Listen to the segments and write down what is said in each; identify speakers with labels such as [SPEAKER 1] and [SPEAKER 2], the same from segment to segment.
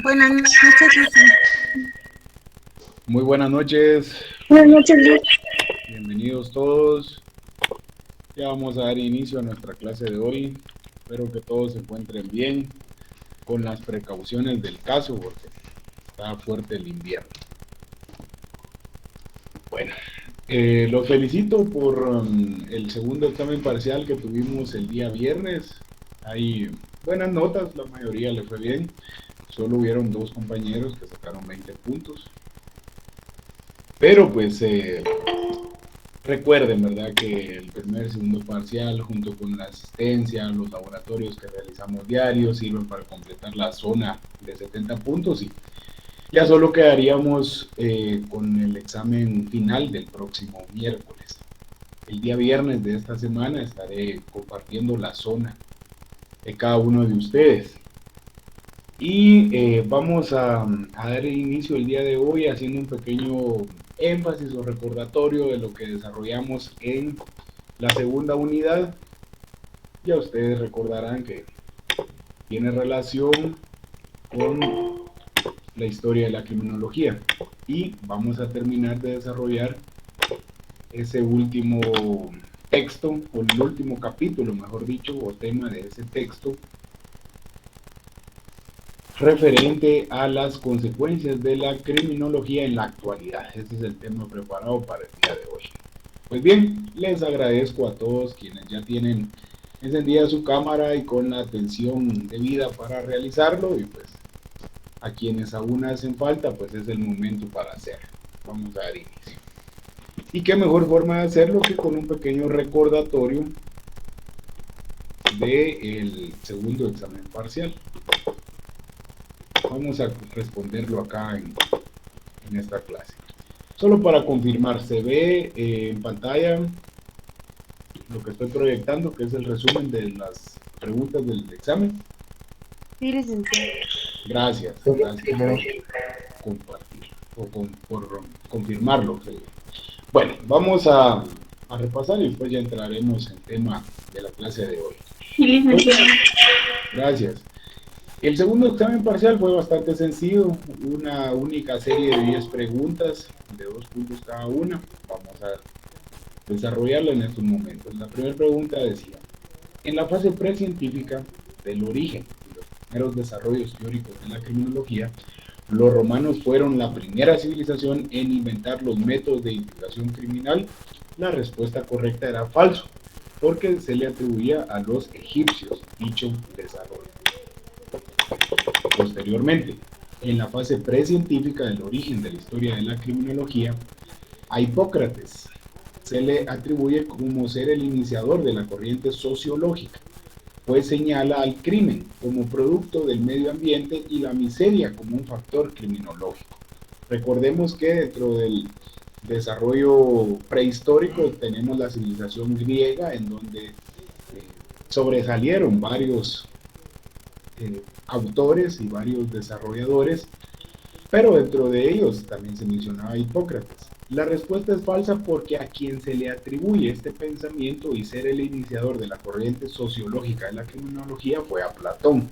[SPEAKER 1] Buenas noches, Lucy.
[SPEAKER 2] Muy buenas noches,
[SPEAKER 3] Buenas noches, Luis.
[SPEAKER 2] bienvenidos todos. Ya vamos a dar inicio a nuestra clase de hoy. Espero que todos se encuentren bien con las precauciones del caso porque está fuerte el invierno. Bueno, los felicito por el segundo examen parcial que tuvimos el día viernes. Hay buenas notas, la mayoría le fue bien. Solo hubieron dos compañeros que sacaron 20 puntos. Pero pues recuerden, ¿verdad? Que el primer y segundo parcial, junto con la asistencia, los laboratorios que realizamos diarios, sirven para completar la zona de 70 puntos y ya solo quedaríamos con el examen final del próximo miércoles. El día viernes de esta semana estaré compartiendo la zona de cada uno de ustedes. Y vamos a dar inicio el día de hoy haciendo un pequeño énfasis o recordatorio de lo que desarrollamos en la segunda unidad. Ya ustedes recordarán que tiene relación con la historia de la criminología. Y vamos a terminar de desarrollar ese último texto, o el último capítulo, mejor dicho, o tema de ese texto, referente a las consecuencias de la criminología en la actualidad. Este es el tema preparado para el día de hoy. Pues bien, les agradezco a todos quienes ya tienen encendida su cámara y con la atención debida para realizarlo, y pues a quienes aún hacen falta, pues es el momento para hacerlo. Vamos a dar inicio. Y qué mejor forma de hacerlo que con un pequeño recordatorio del segundo examen parcial. Vamos a responderlo acá en esta clase. Solo para confirmar, se ve en pantalla lo que estoy proyectando, que es el resumen de las preguntas del examen.
[SPEAKER 1] Sí, licenciado.
[SPEAKER 2] Gracias por compartir o por confirmarlo. Bueno, vamos a repasar y después ya entraremos en el tema de la clase de hoy.
[SPEAKER 3] Sí, licenciado.
[SPEAKER 2] Gracias. El segundo examen parcial fue bastante sencillo, una única serie de 10 preguntas, de 2 puntos cada una. Vamos a desarrollarla en estos momentos. La primera pregunta decía, en la fase precientífica del origen y los primeros desarrollos teóricos de la criminología, los romanos fueron la primera civilización en inventar los métodos de investigación criminal. La respuesta correcta era falso, porque se le atribuía a los egipcios dicho desarrollo. Posteriormente, en la fase precientífica del origen de la historia de la criminología, a Hipócrates se le atribuye como ser el iniciador de la corriente sociológica, pues señala al crimen como producto del medio ambiente y la miseria como un factor criminológico. Recordemos que dentro del desarrollo prehistórico tenemos la civilización griega, en donde sobresalieron varios autores y varios desarrolladores, pero dentro de ellos también se mencionaba a Hipócrates. La respuesta es falsa porque a quien se le atribuye este pensamiento y ser el iniciador de la corriente sociológica de la criminología fue a Platón.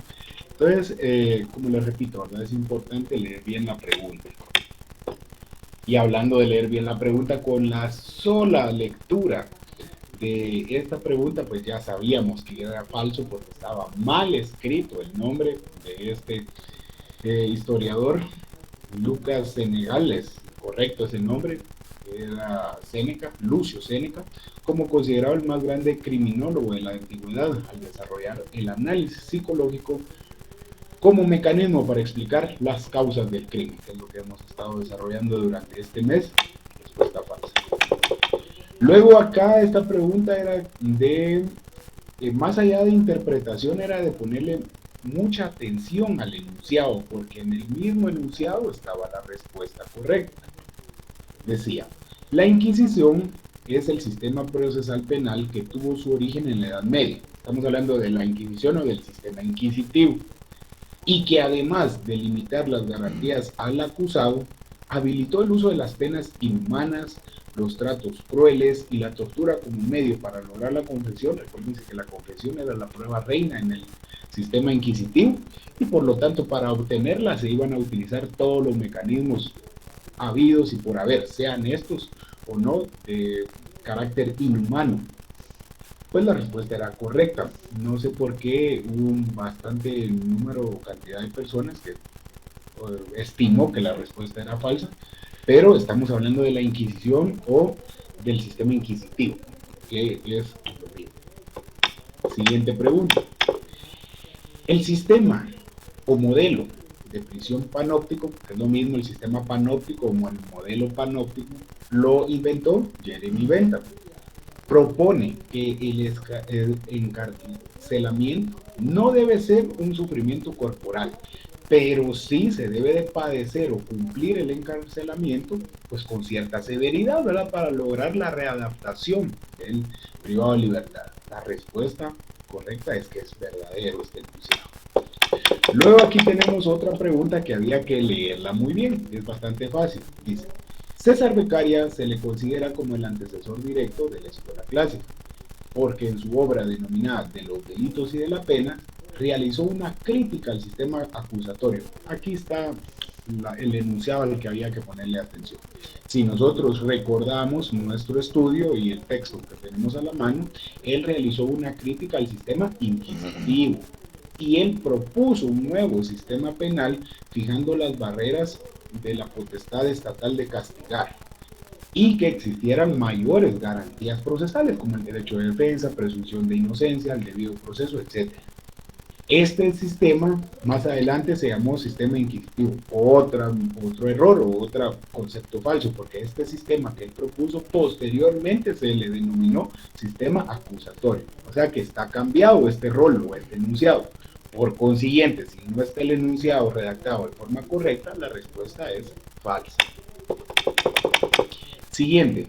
[SPEAKER 2] Entonces, como les repito, ¿verdad? Es importante leer bien la pregunta. Y hablando de leer bien la pregunta, con la sola lectura de esta pregunta, pues ya sabíamos que era falso porque estaba mal escrito el nombre de este historiador, Lucas Senegales, correcto ese nombre, era Séneca, Lucio Séneca, como considerado el más grande criminólogo de la antigüedad al desarrollar el análisis psicológico como mecanismo para explicar las causas del crimen, que es lo que hemos estado desarrollando durante este mes. Respuesta falsa. Luego acá esta pregunta era de, más allá de interpretación, era de ponerle mucha atención al enunciado, porque en el mismo enunciado estaba la respuesta correcta. Decía, la Inquisición es el sistema procesal penal que tuvo su origen en la Edad Media. Estamos hablando de la Inquisición o del sistema inquisitivo. Y que además de limitar las garantías al acusado, habilitó el uso de las penas inhumanas, los tratos crueles y la tortura como medio para lograr la confesión. Recuérdense que la confesión era la prueba reina en el sistema inquisitivo y por lo tanto para obtenerla se iban a utilizar todos los mecanismos habidos y por haber, sean estos o no de carácter inhumano. Pues la respuesta era correcta. No sé por qué hubo un bastante número o cantidad de personas que estimó que la respuesta era falsa, pero estamos hablando de la Inquisición o del sistema inquisitivo, que es lo mismo. Siguiente pregunta. El sistema o modelo de prisión panóptico, que es lo mismo el sistema panóptico como el modelo panóptico, lo inventó Jeremy Bentham. Propone que el encarcelamiento no debe ser un sufrimiento corporal, pero sí se debe de padecer o cumplir el encarcelamiento pues con cierta severidad, ¿verdad? Para lograr la readaptación del privado de libertad. La respuesta correcta es que es verdadero este enunciado. Luego aquí tenemos otra pregunta que había que leerla muy bien, es bastante fácil. Dice, César Beccaria se le considera como el antecesor directo de la escuela clásica, porque en su obra denominada De los delitos y de la pena, realizó una crítica al sistema acusatorio. Aquí está el enunciado al que había que ponerle atención. Si nosotros recordamos nuestro estudio y el texto que tenemos a la mano, él realizó una crítica al sistema inquisitivo y él propuso un nuevo sistema penal fijando las barreras de la potestad estatal de castigar y que existieran mayores garantías procesales como el derecho de defensa, presunción de inocencia, el debido proceso, etc. Este sistema más adelante se llamó sistema inquisitivo, otro error o otro concepto falso, porque este sistema que él propuso posteriormente se le denominó sistema acusatorio, o sea que está cambiado este rol o este enunciado. Por consiguiente, si no está el enunciado redactado de forma correcta, la respuesta es falsa. Siguiente.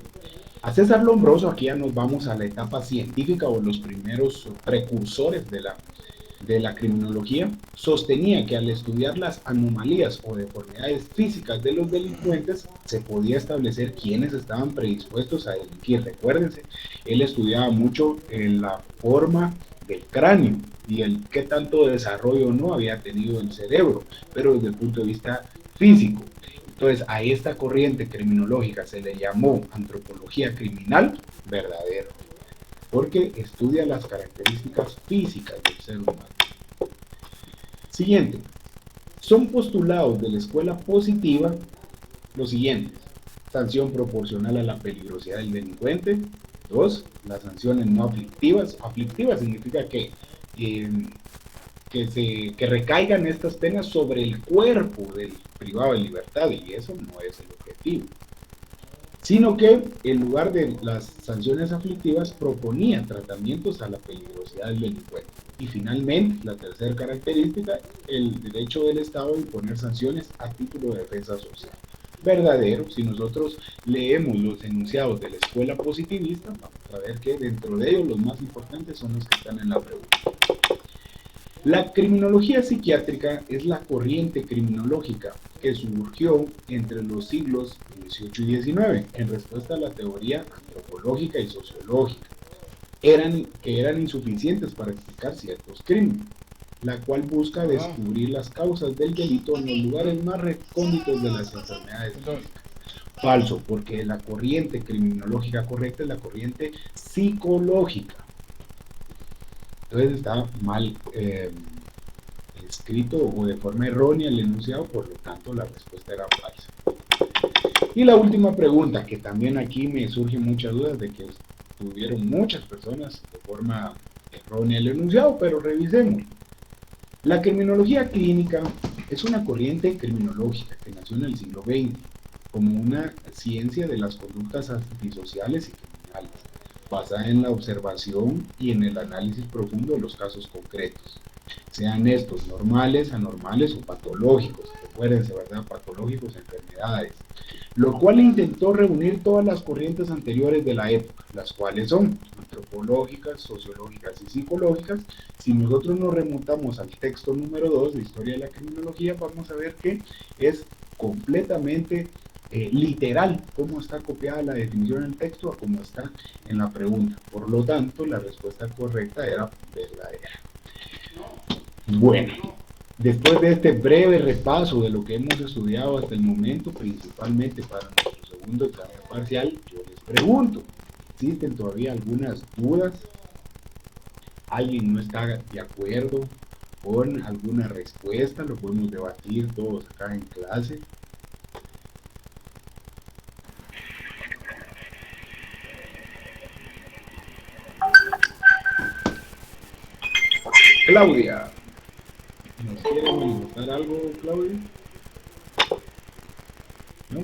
[SPEAKER 2] A César Lombroso, aquí ya nos vamos a la etapa científica o los primeros precursores de la criminología, sostenía que al estudiar las anomalías o deformidades físicas de los delincuentes se podía establecer quiénes estaban predispuestos a delinquir. Recuérdense, él estudiaba mucho en la forma del cráneo y el qué tanto desarrollo no había tenido el cerebro, pero desde el punto de vista físico. Entonces, a esta corriente criminológica se le llamó antropología criminal verdadero, porque estudia las características físicas del ser humano. Siguiente. Son postulados de la escuela positiva los siguientes. Sanción proporcional a la peligrosidad del delincuente. 2. Las sanciones no aflictivas. Aflictivas significa que recaigan estas penas sobre el cuerpo del privado de libertad, y eso no es el objetivo, sino que en lugar de las sanciones aflictivas proponía tratamientos a la peligrosidad del delincuente. Y finalmente, la tercera característica, el derecho del Estado a imponer sanciones a título de defensa social. Verdadero. Si nosotros leemos los enunciados de la escuela positivista, vamos a ver que dentro de ellos los más importantes son los que están en la pregunta. La criminología psiquiátrica es la corriente criminológica que surgió entre los siglos XVIII y XIX en respuesta a la teoría antropológica y sociológica, que eran insuficientes para explicar ciertos crímenes, la cual busca descubrir las causas del delito en los lugares más recónditos de las enfermedades físicas. Falso, porque la corriente criminológica correcta es la corriente psicológica. Entonces está mal escrito o de forma errónea el enunciado, por lo tanto la respuesta era falsa. Y la última pregunta, que también aquí me surgen muchas dudas de que tuvieron muchas personas de forma errónea el enunciado, pero revisemos. La criminología clínica es una corriente criminológica que nació en el siglo XX como una ciencia de las conductas antisociales y criminales, basada en la observación y en el análisis profundo de los casos concretos, sean estos normales, anormales o patológicos. Recuérdense, ¿verdad? Patológicos, enfermedades. Lo cual intentó reunir todas las corrientes anteriores de la época, las cuales son antropológicas, sociológicas y psicológicas. Si nosotros nos remontamos al texto número 2 de Historia de la Criminología, vamos a ver que es completamente literal cómo está copiada la definición en el texto a cómo está en la pregunta. Por lo tanto, la respuesta correcta era verdadera. Bueno, después de este breve repaso de lo que hemos estudiado hasta el momento, principalmente para nuestro segundo examen parcial, yo les pregunto, ¿existen todavía algunas dudas? ¿Alguien no está de acuerdo con alguna respuesta? Lo podemos debatir todos acá en clase. Claudia, ¿nos quiere manifestar algo, Claudia? ¿No?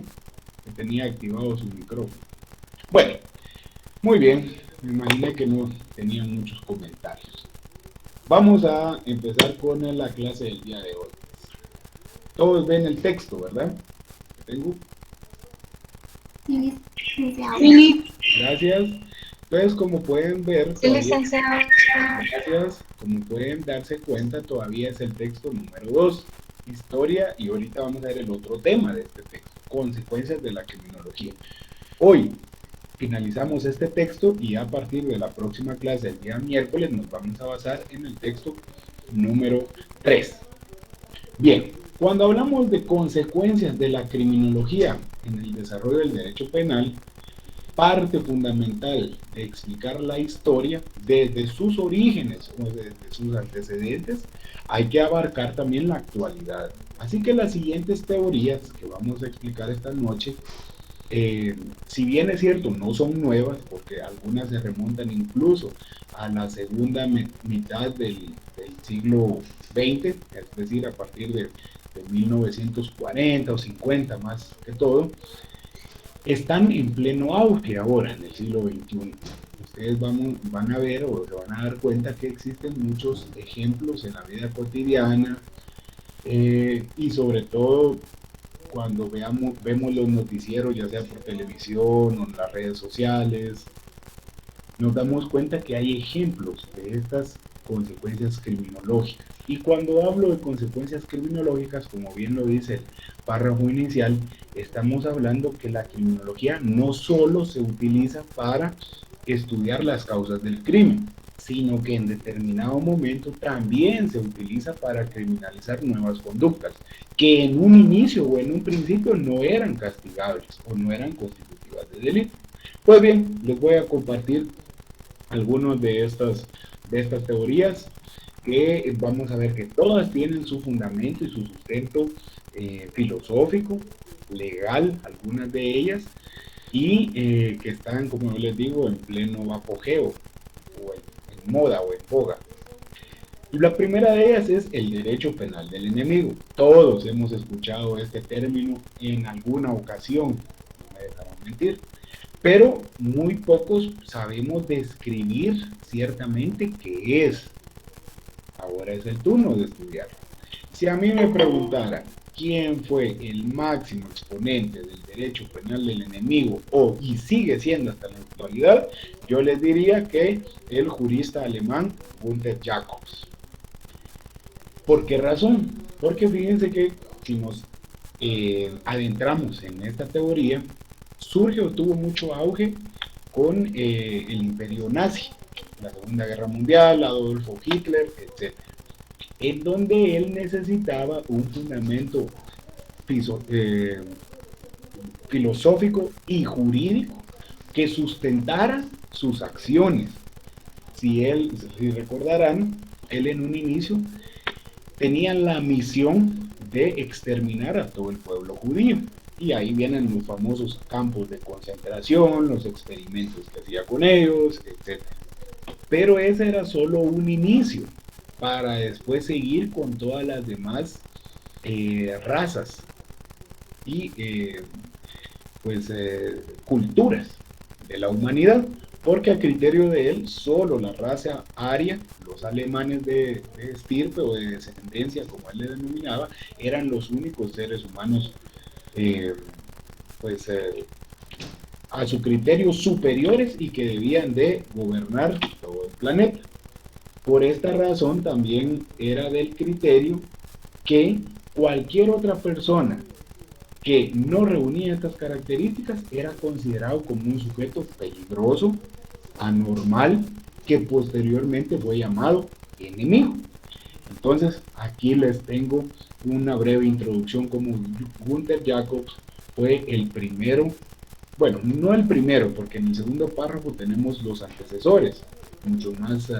[SPEAKER 2] Que tenía activado su micrófono. Bueno, muy bien. Me imaginé que no tenían muchos comentarios. Vamos a empezar con la clase del día de hoy. Todos ven el texto, ¿verdad? ¿Que tengo?
[SPEAKER 1] Sí, licenciado.
[SPEAKER 3] Sí,
[SPEAKER 2] Gracias. Entonces, como pueden ver,
[SPEAKER 3] sí, licenciado.
[SPEAKER 2] gracias. Como pueden darse cuenta, todavía es el texto número 2, historia, y ahorita vamos a ver el otro tema de este texto, consecuencias de la criminología. Hoy finalizamos este texto y a partir de la próxima clase, el día miércoles, nos vamos a basar en el texto número 3. Bien, cuando hablamos de consecuencias de la criminología en el desarrollo del derecho penal, parte fundamental de explicar la historia desde sus orígenes o desde sus antecedentes, hay que abarcar también la actualidad. Así que las siguientes teorías que vamos a explicar esta noche, si bien es cierto, no son nuevas, porque algunas se remontan incluso a la segunda mitad del siglo XX, es decir, a partir de 1940 o 50 más que todo, están en pleno auge ahora en el siglo XXI. Ustedes van a ver o se van a dar cuenta que existen muchos ejemplos en la vida cotidiana y sobre todo cuando vemos los noticieros, ya sea por televisión o en las redes sociales, nos damos cuenta que hay ejemplos de estas consecuencias criminológicas. Y cuando hablo de consecuencias criminológicas, como bien lo dice el párrafo inicial, estamos hablando que la criminología no solo se utiliza para estudiar las causas del crimen, sino que en determinado momento también se utiliza para criminalizar nuevas conductas, que en un inicio o en un principio no eran castigables o no eran constitutivas de delito. Pues bien, les voy a compartir algunas de estas teorías que vamos a ver que todas tienen su fundamento y su sustento filosófico, legal, algunas de ellas, y que están, como yo les digo, en pleno apogeo, o en moda o en boga. Y la primera de ellas es el derecho penal del enemigo. Todos hemos escuchado este término en alguna ocasión, no me dejarán mentir, pero muy pocos sabemos describir ciertamente qué es. Ahora es el turno de estudiarlo. Si a mí me preguntara quién fue el máximo exponente del derecho penal del enemigo y sigue siendo hasta la actualidad, yo les diría que el jurista alemán Gunther Jacobs. ¿Por qué razón? Porque fíjense que si nos adentramos en esta teoría, surge o tuvo mucho auge con el imperio nazi, la Segunda Guerra Mundial, Adolfo Hitler, etc. En donde él necesitaba un fundamento filosófico y jurídico que sustentara sus acciones. Si recordarán, él en un inicio tenía la misión de exterminar a todo el pueblo judío. Y ahí vienen los famosos campos de concentración, los experimentos que hacía con ellos, etc. Pero ese era solo un inicio para después seguir con todas las demás razas y culturas de la humanidad, porque a criterio de él solo la raza aria, los alemanes de estirpe o de descendencia, como él le denominaba, eran los únicos seres humanos a su criterio superiores y que debían de gobernar todo el planeta. Por esta razón también era del criterio que cualquier otra persona que no reunía estas características era considerado como un sujeto peligroso, anormal, que posteriormente fue llamado enemigo. Entonces, aquí les tengo una breve introducción como Gunther Jacobs fue el primero, bueno, no el primero, porque en el segundo párrafo tenemos los antecesores, mucho más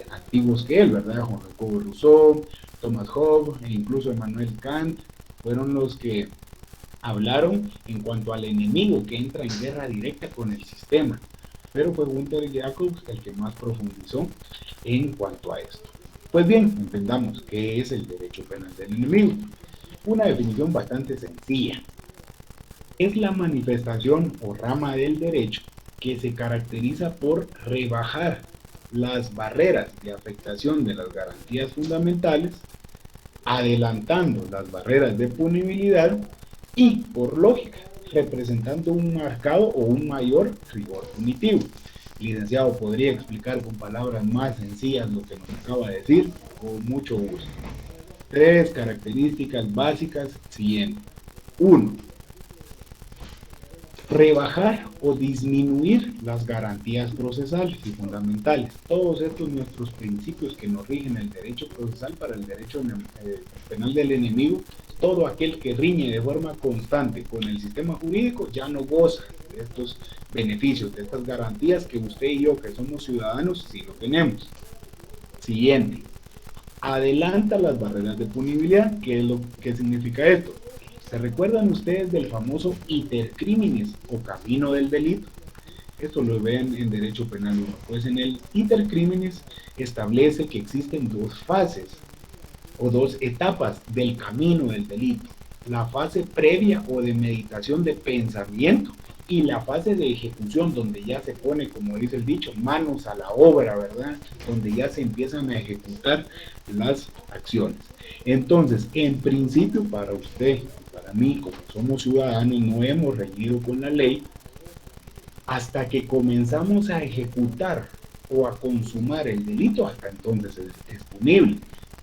[SPEAKER 2] antiguos que él, ¿verdad? Juan Jacobo Rousseau, Thomas Hobbes e incluso Emmanuel Kant fueron los que hablaron en cuanto al enemigo que entra en guerra directa con el sistema, pero fue Gunther Jacobs el que más profundizó en cuanto a esto. Pues bien, entendamos qué es el derecho penal del enemigo. Una definición bastante sencilla. Es la manifestación o rama del derecho que se caracteriza por rebajar las barreras de afectación de las garantías fundamentales, adelantando las barreras de punibilidad y, por lógica, representando un marcado o un mayor rigor punitivo. Licenciado, ¿podría explicar con palabras más sencillas lo que nos acaba de decir? Con mucho gusto. 3 características básicas siguientes. 1. Rebajar o disminuir las garantías procesales y fundamentales. Todos estos nuestros principios que nos rigen el derecho procesal para el derecho penal del enemigo, todo aquel que riñe de forma constante con el sistema jurídico ya no goza de estos beneficios, de estas garantías que usted y yo, que somos ciudadanos, sí lo tenemos. Siguiente. Adelanta las barreras de punibilidad. ¿Qué significa esto? ¿Se recuerdan ustedes del famoso iter criminis o camino del delito? Esto lo ven en Derecho Penal 1. Pues en el iter criminis establece que existen 2 fases o 2 etapas del camino del delito. La fase previa o de meditación de pensamiento y la fase de ejecución, donde ya se pone, como dice el dicho, manos a la obra, ¿verdad? Donde ya se empiezan a ejecutar las acciones. Entonces, en principio, para usted, para mí, como somos ciudadanos, no hemos reñido con la ley hasta que comenzamos a ejecutar o a consumar el delito, hasta entonces es punible.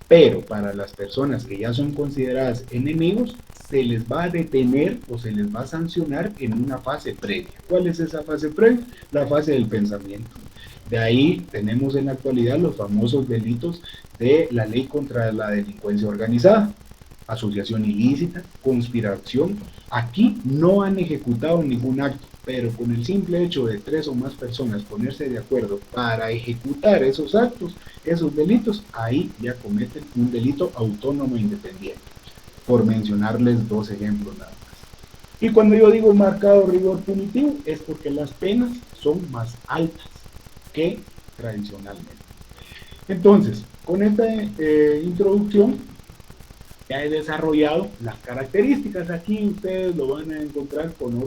[SPEAKER 2] Pero para las personas que ya son consideradas enemigos, se les va a detener o se les va a sancionar en una fase previa. ¿Cuál es esa fase previa? La fase del pensamiento. De ahí tenemos en la actualidad los famosos delitos de la ley contra la delincuencia organizada, asociación ilícita, conspiración. Aquí no han ejecutado ningún acto, pero con el simple hecho de 3 o más personas ponerse de acuerdo para ejecutar esos actos, esos delitos, ahí ya cometen un delito autónomo e independiente, por mencionarles 2 ejemplos nada más. Y cuando yo digo marcado rigor punitivo, es porque las penas son más altas que tradicionalmente. Entonces, con esta introducción, ya he desarrollado las características. Aquí ustedes lo van a encontrar con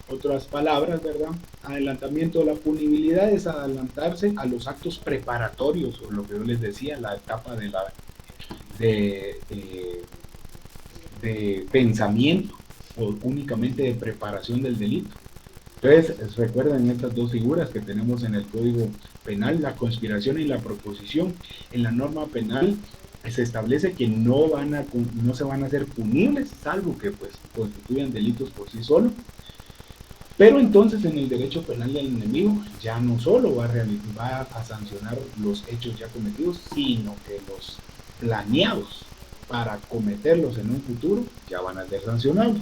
[SPEAKER 2] otras palabras, ¿verdad? Adelantamiento de la punibilidad es adelantarse a los actos preparatorios, o lo que yo les decía, la etapa de pensamiento o únicamente de preparación del delito. Entonces, recuerden estas 2 figuras que tenemos en el Código Penal, la conspiración y la proposición. En la norma penal se establece que no se van a hacer punibles, salvo que pues constituyan delitos por sí solos. Pero entonces en el derecho penal del enemigo ya no solo va a sancionar los hechos ya cometidos, sino que los planeados para cometerlos en un futuro ya van a ser sancionados.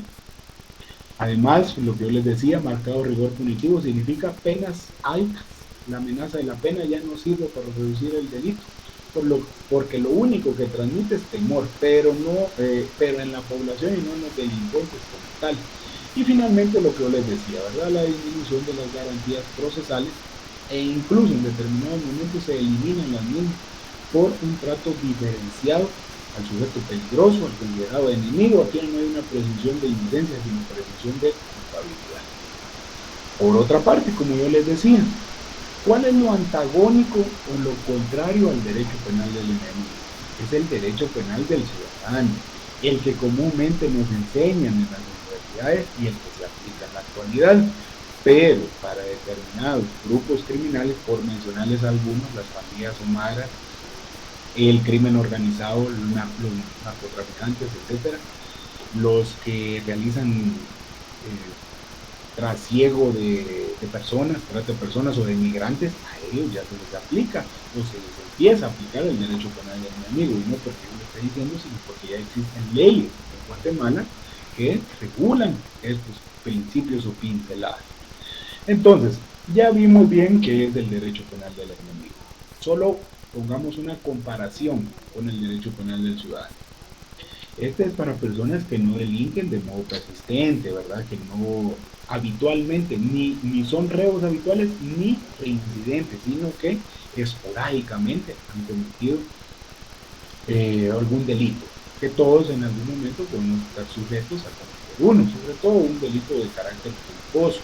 [SPEAKER 2] Además, lo que yo les decía, marcado rigor punitivo significa penas altas. La amenaza de la pena ya no sirve para reducir el delito, porque lo único que transmite es temor, pero en la población y no en los delincuentes como tal. Y finalmente lo que yo les decía, ¿verdad? La disminución de las garantías procesales e incluso en determinados momentos se eliminan las mismas por un trato diferenciado al sujeto peligroso, al considerado enemigo. Aquí no hay una presunción de inocencia, sino presunción de culpabilidad. Por otra parte, como yo les decía, ¿cuál es lo antagónico o lo contrario al derecho penal del enemigo? Es el derecho penal del ciudadano, el que comúnmente nos enseñan en las universidades y el que se aplica en la actualidad. Pero para determinados grupos criminales, por mencionarles algunos, las pandillas humanas, el crimen organizado, los narcotraficantes, etc., los que realizan trasiego de personas, trata de personas o de migrantes, a ellos ya se les aplica o se les empieza a aplicar el derecho penal del enemigo, y no porque yo lo esté diciendo, sino porque ya existen leyes en Guatemala que regulan estos principios o pinceladas. Entonces, ya vimos bien qué es el derecho penal del enemigo. Solo pongamos una comparación con el derecho penal del ciudadano. Este es para personas que no delinquen de modo persistente, ¿verdad? Que no habitualmente, ni son reos habituales, ni reincidentes, sino que esporádicamente han cometido algún delito, que todos en algún momento podemos estar sujetos a cometer uno, sobre todo un delito de carácter culposo.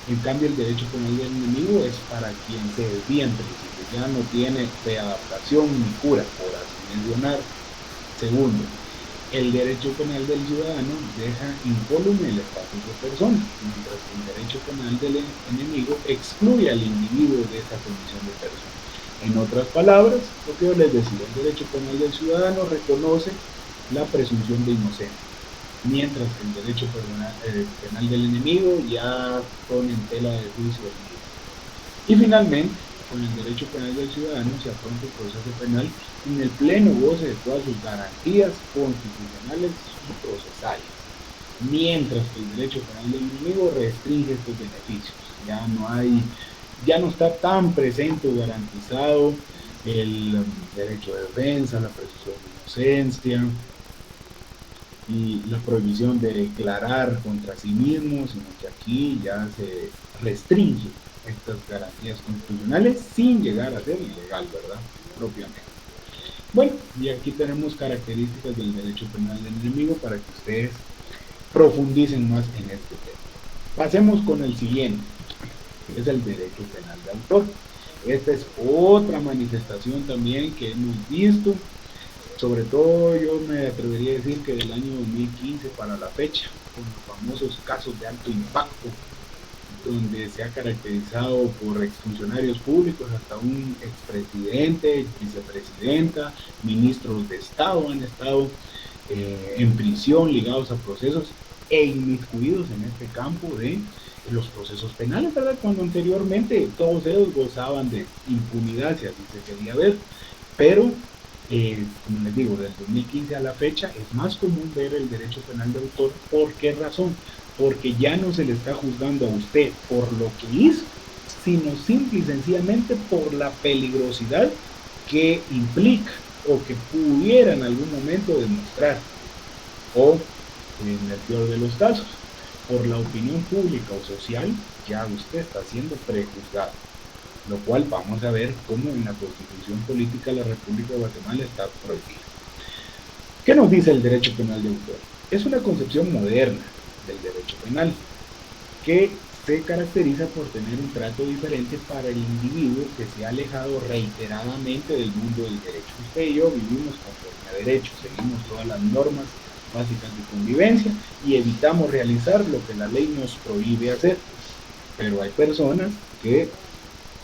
[SPEAKER 2] En cambio, el derecho penal del enemigo es para quien se desvía en principio, ya no tiene readaptación ni cura, por así mencionar. Segundo, el derecho penal del ciudadano deja incólume el estatus de persona, mientras que el derecho penal del enemigo excluye al individuo de esa condición de persona. En otras palabras, lo que yo les decía, el derecho penal del ciudadano reconoce la presunción de inocencia, mientras que el derecho penal del enemigo ya pone en tela de juicio el mismo. Y finalmente, con el derecho penal del ciudadano se afronta el proceso penal en el pleno goce de todas sus garantías constitucionales y procesales, mientras que el derecho penal del enemigo restringe estos beneficios. Ya no está tan presente o garantizado el derecho de defensa, la presunción de inocencia y la prohibición de declarar contra sí mismo, sino que aquí ya se restringe estas garantías constitucionales sin llegar a ser ilegal, ¿verdad? Propiamente. Bueno, y aquí tenemos características del derecho penal del enemigo para que ustedes profundicen más en este tema. Pasemos con el siguiente, que es el derecho penal de autor. Esta es otra manifestación también que hemos visto, sobre todo yo me atrevería a decir que del año 2015 para la fecha, con los famosos casos de alto impacto, donde se ha caracterizado por exfuncionarios públicos hasta un expresidente, vicepresidenta, ministros de Estado han estado en prisión ligados a procesos e inmiscuidos en este campo de los procesos penales, ¿verdad? Cuando anteriormente todos ellos gozaban de impunidad, si así se quería ver, pero como les digo, del 2015 a la fecha es más común ver el derecho penal de autor. ¿Por qué razón? Porque ya no se le está juzgando a usted por lo que hizo, sino simple y sencillamente por la peligrosidad que implica o que pudiera en algún momento demostrar, o en el peor de los casos, por la opinión pública o social, ya usted está siendo prejuzgado, lo cual vamos a ver cómo en la Constitución Política de la República de Guatemala está prohibido. ¿Qué nos dice el derecho penal de autor? Es una concepción moderna del derecho penal que se caracteriza por tener un trato diferente para el individuo que se ha alejado reiteradamente del mundo del derecho. Usted y yo vivimos conforme a derecho, seguimos todas las normas básicas de convivencia y evitamos realizar lo que la ley nos prohíbe hacer, pero hay personas que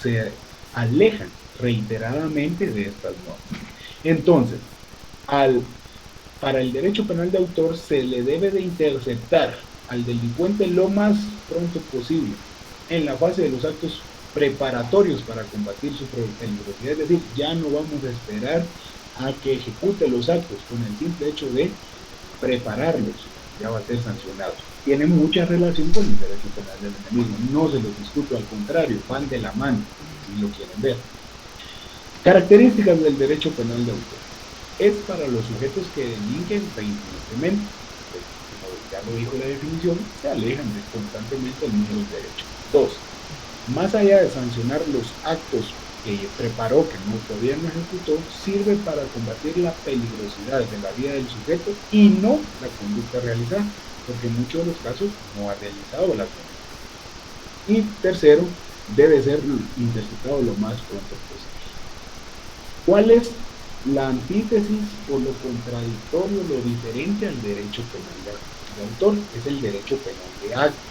[SPEAKER 2] se alejan reiteradamente de estas normas. Entonces, para el derecho penal de autor se le debe de interceptar al delincuente lo más pronto posible en la fase de los actos preparatorios para combatir su peligrosidad, es decir, ya no vamos a esperar a que ejecute los actos, con el simple hecho de prepararlos ya va a ser sancionado. Tiene mucha relación con el derecho penal del enemigo, no se lo discuto, al contrario, van de la mano, si lo quieren ver. Características del derecho penal de autor. Es para los sujetos que delinquen reincidentemente, pues, como ya lo dijo la definición, se alejan constantemente del mundo del derecho. 2. Más allá de sancionar los actos que preparó, que todavía no ejecutó, sirve para combatir la peligrosidad de la vida del sujeto y no la conducta realizada, porque en muchos de los casos no ha realizado la conducta. Y tercero, debe ser interpretado lo más pronto posible. ¿Cuál es la antítesis o lo contradictorio, lo diferente al derecho penal de autor? Es el derecho penal de acto,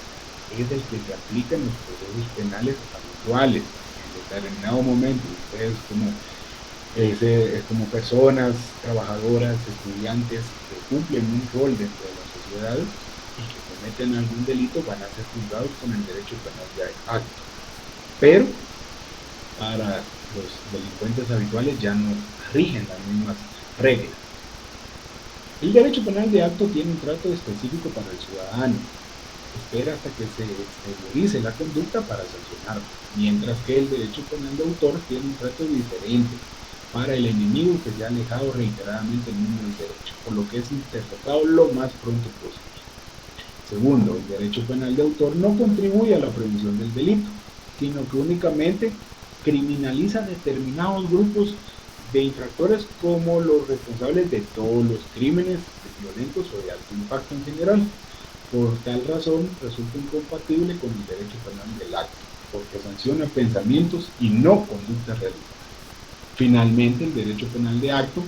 [SPEAKER 2] es el que se aplica en los procesos penales habituales. En determinado momento, ustedes como personas, trabajadoras, estudiantes que cumplen un rol dentro de sociedad y que cometen algún delito van a ser juzgados con el derecho penal de acto. Pero para los delincuentes habituales ya no rigen las mismas reglas. El derecho penal de acto tiene un trato específico para el ciudadano. Espera hasta que se exteriorice la conducta para sancionarla, mientras que el derecho penal de autor tiene un trato diferente para el enemigo que se ha alejado reiteradamente del mundo del derecho, por lo que es interpretado lo más pronto posible. Segundo, el derecho penal de autor no contribuye a la prevención del delito, sino que únicamente criminaliza determinados grupos de infractores como los responsables de todos los crímenes violentos o de alto impacto en general. Por tal razón, resulta incompatible con el derecho penal del acto, porque sanciona pensamientos y no conductas realizadas. Finalmente, el derecho penal de acto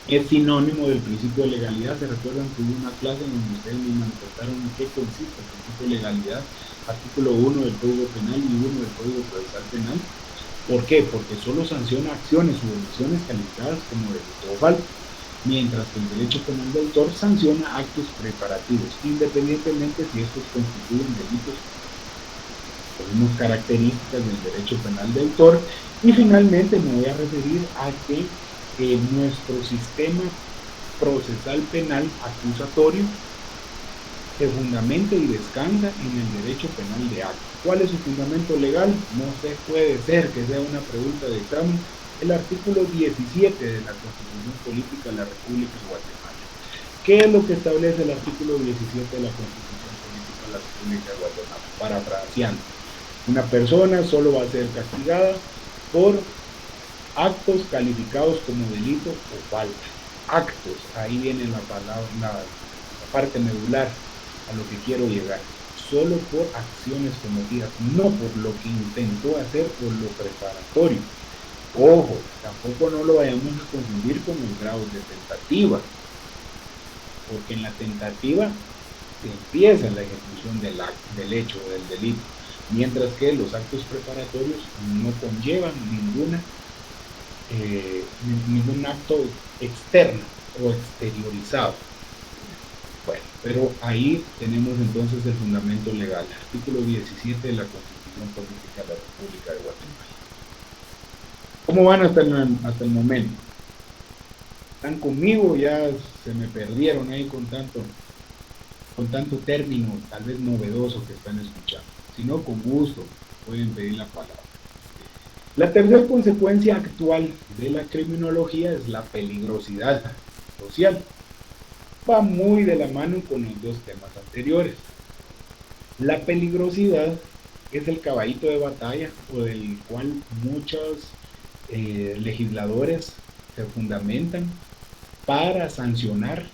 [SPEAKER 2] es sinónimo del principio de legalidad. Se recuerdan que hubo una clase en donde ustedes me manifestaron en qué consiste el principio de legalidad, artículo 1 del Código Penal y 1 del Código Procesal Penal. ¿Por qué? Porque solo sanciona acciones u omisiones calificadas como delito o falta, mientras que el derecho penal de autor sanciona actos preparativos, independientemente si estos constituyen delitos. Tenemos características del derecho penal de autor. Y finalmente me voy a referir a que nuestro sistema procesal penal acusatorio se fundamenta y descansa en el derecho penal de acto. ¿Cuál es su fundamento legal? No sé, puede ser que sea una pregunta de examen. El artículo 17 de la Constitución Política de la República de Guatemala. ¿Qué es lo que establece el artículo 17 de la Constitución Política de la República de Guatemala? Parafraseando, una persona solo va a ser castigada por actos calificados como delito o falta. Actos, ahí viene la palabra, la parte medular a lo que quiero llegar. Solo por acciones cometidas, no por lo que intentó hacer, por lo preparatorio. Ojo, tampoco no lo vayamos a confundir con los grados de tentativa, porque en la tentativa se empieza la ejecución del hecho o del delito, mientras que los actos preparatorios no conllevan ningún acto externo o exteriorizado. Bueno, pero ahí tenemos entonces el fundamento legal, artículo 17 de la Constitución Política de la República de Guatemala. ¿Cómo van hasta el momento? ¿Están conmigo? Ya se me perdieron ahí con tanto término, tal vez novedoso que están escuchando. Si no, con gusto pueden pedir la palabra. La tercera consecuencia actual de la criminología es la peligrosidad social. Va muy de la mano con los dos temas anteriores. La peligrosidad es el caballito de batalla o del cual muchos legisladores se fundamentan para sancionar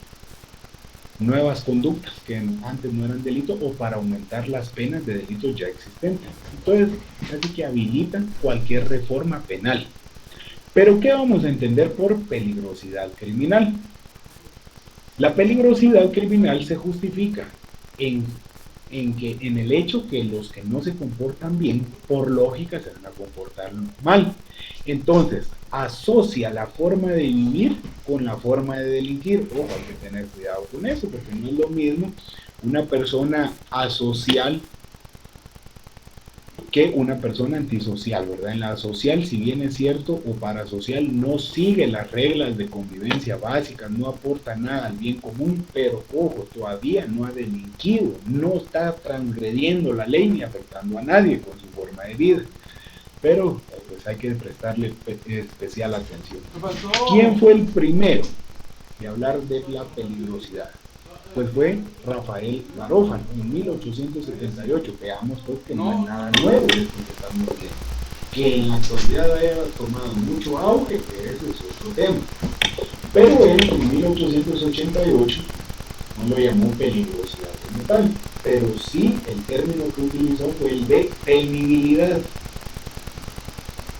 [SPEAKER 2] nuevas conductas que antes no eran delito o para aumentar las penas de delitos ya existentes. Entonces, casi que habilitan cualquier reforma penal. Pero, ¿qué vamos a entender por peligrosidad criminal? La peligrosidad criminal se justifica en el hecho que los que no se comportan bien, por lógica, se van a comportar mal. Entonces, asocia la forma de vivir con la forma de delinquir. Ojo, hay que tener cuidado con eso, porque no es lo mismo una persona asocial que una persona antisocial, ¿verdad? En la asocial, si bien es cierto, o parasocial, no sigue las reglas de convivencia básicas, no aporta nada al bien común, pero ojo, todavía no ha delinquido, no está transgrediendo la ley ni afectando a nadie con su forma de vida. Pero pues hay que prestarle especial atención. ¿Quién fue el primero de hablar de la peligrosidad? Pues fue Rafael Garófalo en 1878. Veamos pues que no es nada nuevo esto que estamos viendo. Que en la actualidad haya tomado mucho auge, que ese es otro tema. Pero él en 1888 no lo llamó peligrosidad como tal, pero sí el término que utilizó fue el de temibilidad.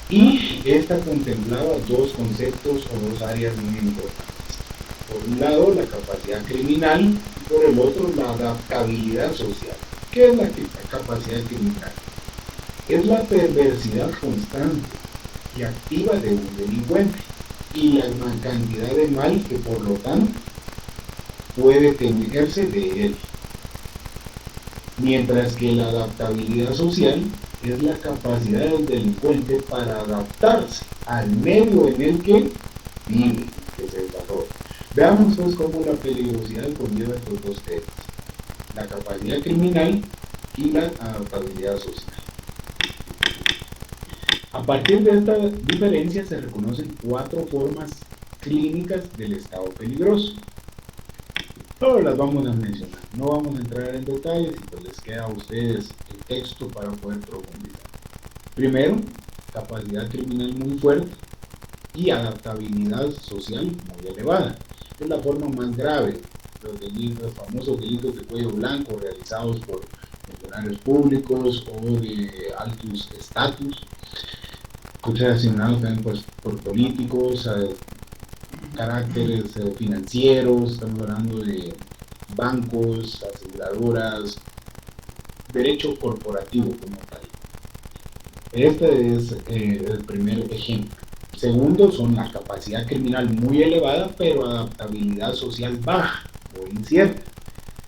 [SPEAKER 2] Y esta contemplaba dos conceptos o dos áreas muy importantes. Por un lado, la capacidad criminal, y por el otro, la adaptabilidad social. ¿Qué es la capacidad criminal? Es la perversidad constante y activa de un delincuente y la cantidad de mal que, por lo tanto, puede temerse de él. Mientras que la adaptabilidad social es la capacidad del delincuente para adaptarse al medio en el que vive, que se desarrolla. Veamos pues cómo la peligrosidad conlleva estos dos temas, la capacidad criminal y la adaptabilidad social. A partir de esta diferencia se reconocen 4 formas clínicas del estado peligroso. Todas las vamos a mencionar, no vamos a entrar en detalles y pues les queda a ustedes el texto para poder profundizar. Primero, capacidad criminal muy fuerte y adaptabilidad social muy elevada. Es la forma más grave, los famosos delitos de cuello blanco realizados por funcionarios públicos o de altos estatus, relacionados también pues, por políticos, caracteres financieros, estamos hablando de bancos, aseguradoras, derecho corporativo como tal. Este es el primer ejemplo. Segundo, son la capacidad criminal muy elevada, pero adaptabilidad social baja o incierta.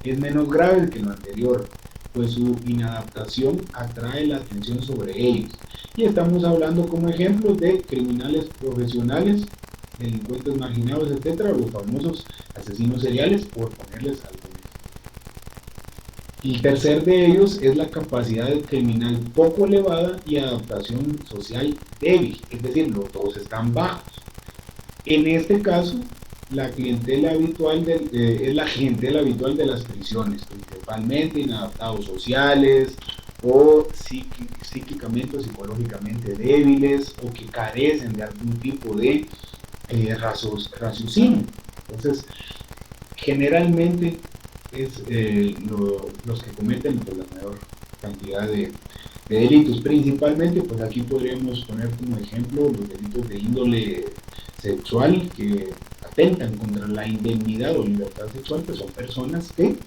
[SPEAKER 2] Es menos grave que lo anterior, pues su inadaptación atrae la atención sobre ellos. Y estamos hablando como ejemplos de criminales profesionales, delincuentes marginados, etcétera, los famosos asesinos seriales, por ponerles algunos. El tercer de ellos es la capacidad criminal poco elevada y adaptación social débil, es decir, los dos están bajos. En este caso, la clientela habitual es la clientela habitual de las prisiones, principalmente inadaptados sociales o psíquicamente o psicológicamente débiles o que carecen de algún tipo de raciocinio. Entonces, generalmente es los que cometen pues, la mayor cantidad de delitos. Principalmente, pues aquí podríamos poner como ejemplo los delitos de índole sexual que atentan contra la indemnidad o libertad sexual, que son personas que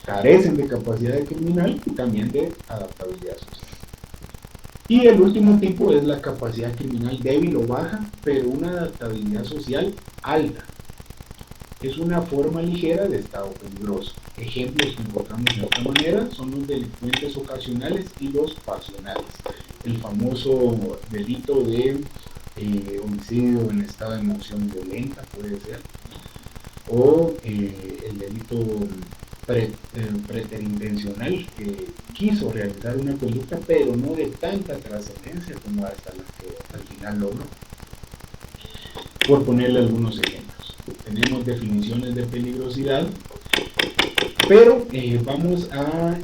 [SPEAKER 2] carecen de capacidad criminal y también de adaptabilidad social. Y el último tipo es la capacidad criminal débil o baja, pero una adaptabilidad social alta. Es una forma ligera de estado peligroso. Ejemplos que encontramos de esta manera son los delincuentes ocasionales y los pasionales. El famoso delito de homicidio en estado de emoción violenta puede ser, o el delito preterintencional que quiso realizar una conducta pero no de tanta trascendencia como hasta la que al final logró. Por ponerle algunos ejemplos, tenemos definiciones de peligrosidad, pero vamos a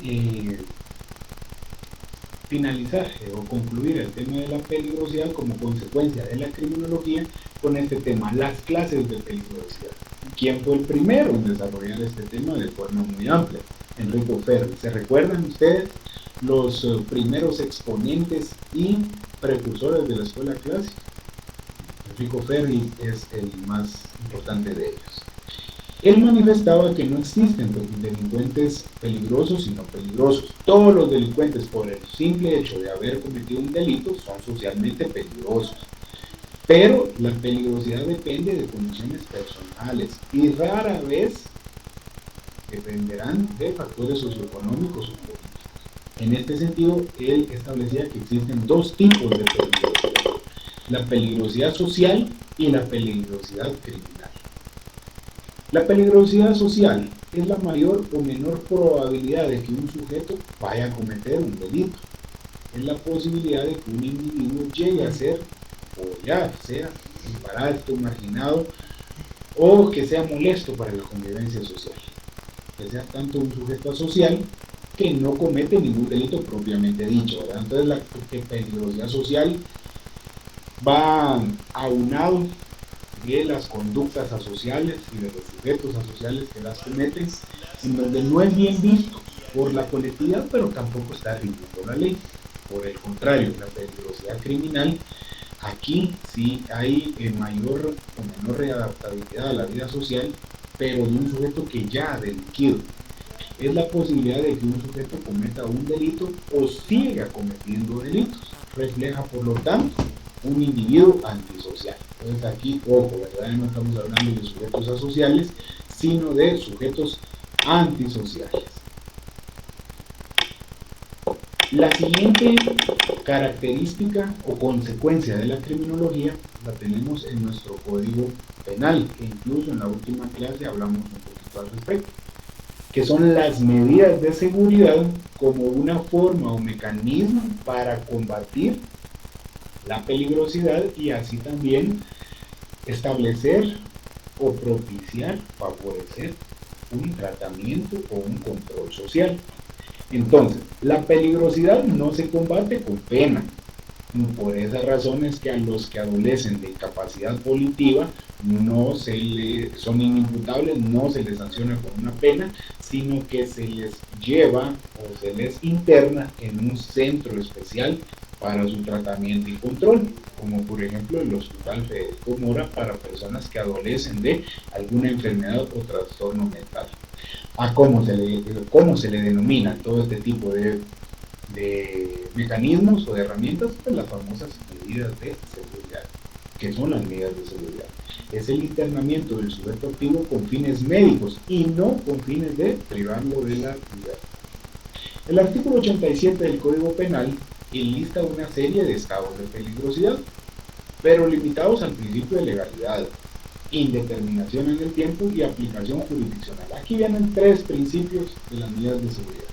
[SPEAKER 2] finalizar o concluir el tema de la peligrosidad como consecuencia de la criminología con este tema, las clases de peligrosidad. ¿Quién fue el primero en desarrollar este tema de forma muy amplia? Enrico Fermi. ¿Se recuerdan ustedes los primeros exponentes y precursores de la escuela clásica? Enrico Fermi es el más importante de ellos. Él manifestaba que no existen delincuentes peligrosos sino peligrosos. Todos los delincuentes, por el simple hecho de haber cometido un delito, son socialmente peligrosos. Pero la peligrosidad depende de condiciones personales y rara vez dependerán de factores socioeconómicos o políticos. En este sentido, él establecía que existen dos tipos de peligrosidad: la peligrosidad social y la peligrosidad criminal. La peligrosidad social es la mayor o menor probabilidad de que un sujeto vaya a cometer un delito. Es la posibilidad de que un individuo llegue a ser o ya sea imparácito, marginado o que sea molesto para la convivencia social. Que sea tanto un sujeto asocial que no comete ningún delito propiamente dicho, ¿verdad? Entonces la peligrosidad social va aunado de las conductas asociales y de los sujetos asociales que las cometen, en donde no es bien visto por la colectividad, pero tampoco está rigiendo la ley. Por el contrario, la peligrosidad criminal, aquí sí hay mayor o menor readaptabilidad a la vida social, pero de un sujeto que ya ha delinquido. Es la posibilidad de que un sujeto cometa un delito o siga cometiendo delitos. Refleja, por lo tanto, un individuo antisocial. Entonces aquí, ojo, ¿verdad? No estamos hablando de sujetos asociales, sino de sujetos antisociales. La siguiente característica o consecuencia de la criminología la tenemos en nuestro Código Penal, que incluso en la última clase hablamos un poquito al respecto, que son las medidas de seguridad como una forma o mecanismo para combatir la peligrosidad y así también establecer o propiciar, favorecer un tratamiento o un control social. Entonces, la peligrosidad no se combate con pena. Por esas razones que a los que adolecen de incapacidad volitiva no son inimputables, no se les sanciona con una pena, sino que se les lleva o se les interna en un centro especial para su tratamiento y control, como por ejemplo el Hospital Federico Mora para personas que adolecen de alguna enfermedad o trastorno mental. ¿Cómo se le denomina todo este tipo de mecanismos o de herramientas? Pues las famosas medidas de seguridad. ¿Qué son las medidas de seguridad? Es el internamiento del sujeto activo con fines médicos y no con fines de privarlo de la libertad. El artículo 87 del Código Penal enlista una serie de estados de peligrosidad, pero limitados al principio de legalidad, indeterminación en el tiempo y aplicación jurisdiccional. Aquí vienen tres principios de las medidas de seguridad.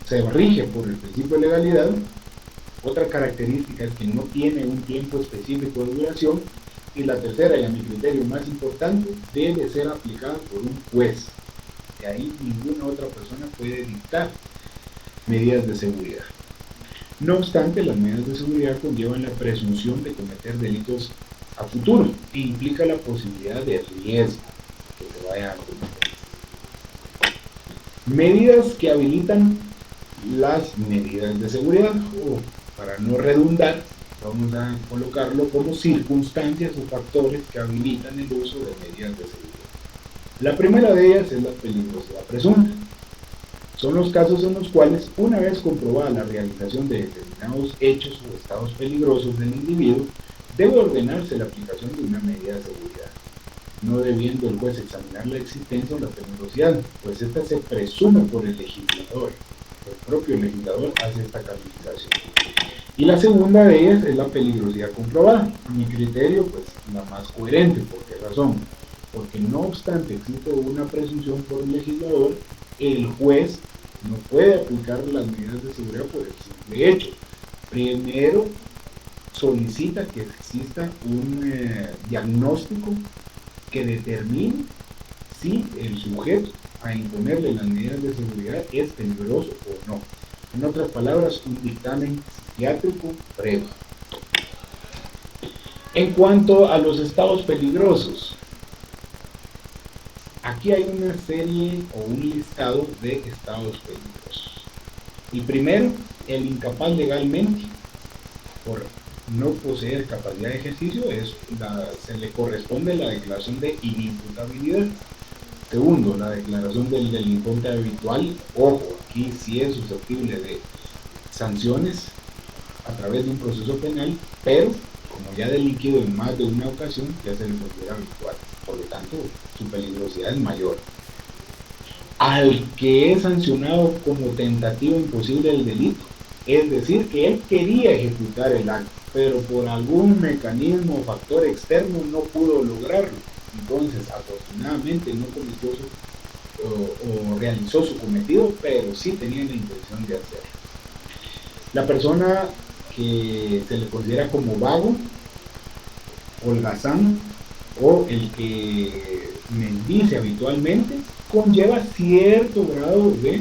[SPEAKER 2] Se rige por el principio de legalidad. Otra característica es que no tiene un tiempo específico de duración. Y la tercera, y a mi criterio más importante, debe ser aplicada por un juez. De ahí ninguna otra persona puede dictar medidas de seguridad. No obstante, las medidas de seguridad conllevan la presunción de cometer delitos a futuro e implica la posibilidad de riesgo que se vaya a cometer. Medidas que habilitan las medidas de seguridad, o para no redundar, vamos a colocarlo como circunstancias o factores que habilitan el uso de medidas de seguridad. La primera de ellas es la peligrosidad presunta. Son los casos en los cuales, una vez comprobada la realización de determinados hechos o estados peligrosos del individuo, debe ordenarse la aplicación de una medida de seguridad, no debiendo el juez examinar la existencia o la peligrosidad, pues esta se presume por el legislador. El propio legislador hace esta calificación. Y la segunda de ellas es la peligrosidad comprobada. A mi criterio, pues la más coherente. ¿Por qué razón? Porque no obstante existe una presunción por el legislador, el juez no puede aplicar las medidas de seguridad por el simple hecho. Primero, solicita que exista un diagnóstico que determine si el sujeto a imponerle las medidas de seguridad es peligroso o no. En otras palabras, un dictamen psiquiátrico previo. En cuanto a los estados peligrosos, aquí hay una serie o un listado de estados peligrosos. El primero, el incapaz legalmente por no poseer capacidad de ejercicio, se le corresponde la declaración de inimputabilidad. Segundo, la declaración del delincuente habitual, ojo, aquí sí es susceptible de sanciones a través de un proceso penal, pero como ya delinquido en más de una ocasión, ya se le considera habitual, por lo tanto su peligrosidad es mayor. Al que es sancionado como tentativa imposible del delito, es decir, que él quería ejecutar el acto, pero por algún mecanismo o factor externo no pudo lograrlo. Entonces, afortunadamente no cometió o realizó su cometido, pero sí tenía la intención de hacerlo. La persona que se le considera como vago, holgazán, o el que mendice habitualmente, conlleva cierto grado de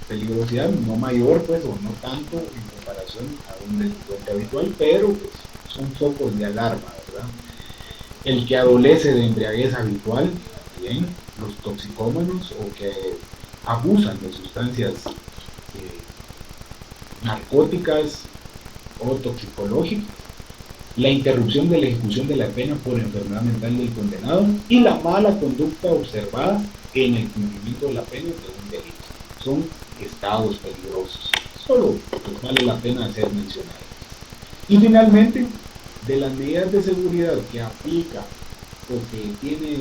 [SPEAKER 2] peligrosidad, no mayor pues, o no tanto en comparación a un delincuente habitual, pero pues, son focos de alarma, ¿verdad? El que adolece de embriaguez habitual, también los toxicómanos o que abusan de sustancias narcóticas o toxicológicas, la interrupción de la ejecución de la pena por enfermedad mental del condenado y la mala conducta observada en el cumplimiento de la pena de un delito. Son estados peligrosos. Solo pues, vale la pena ser mencionados. Y finalmente, de las medidas de seguridad que aplica o que tiene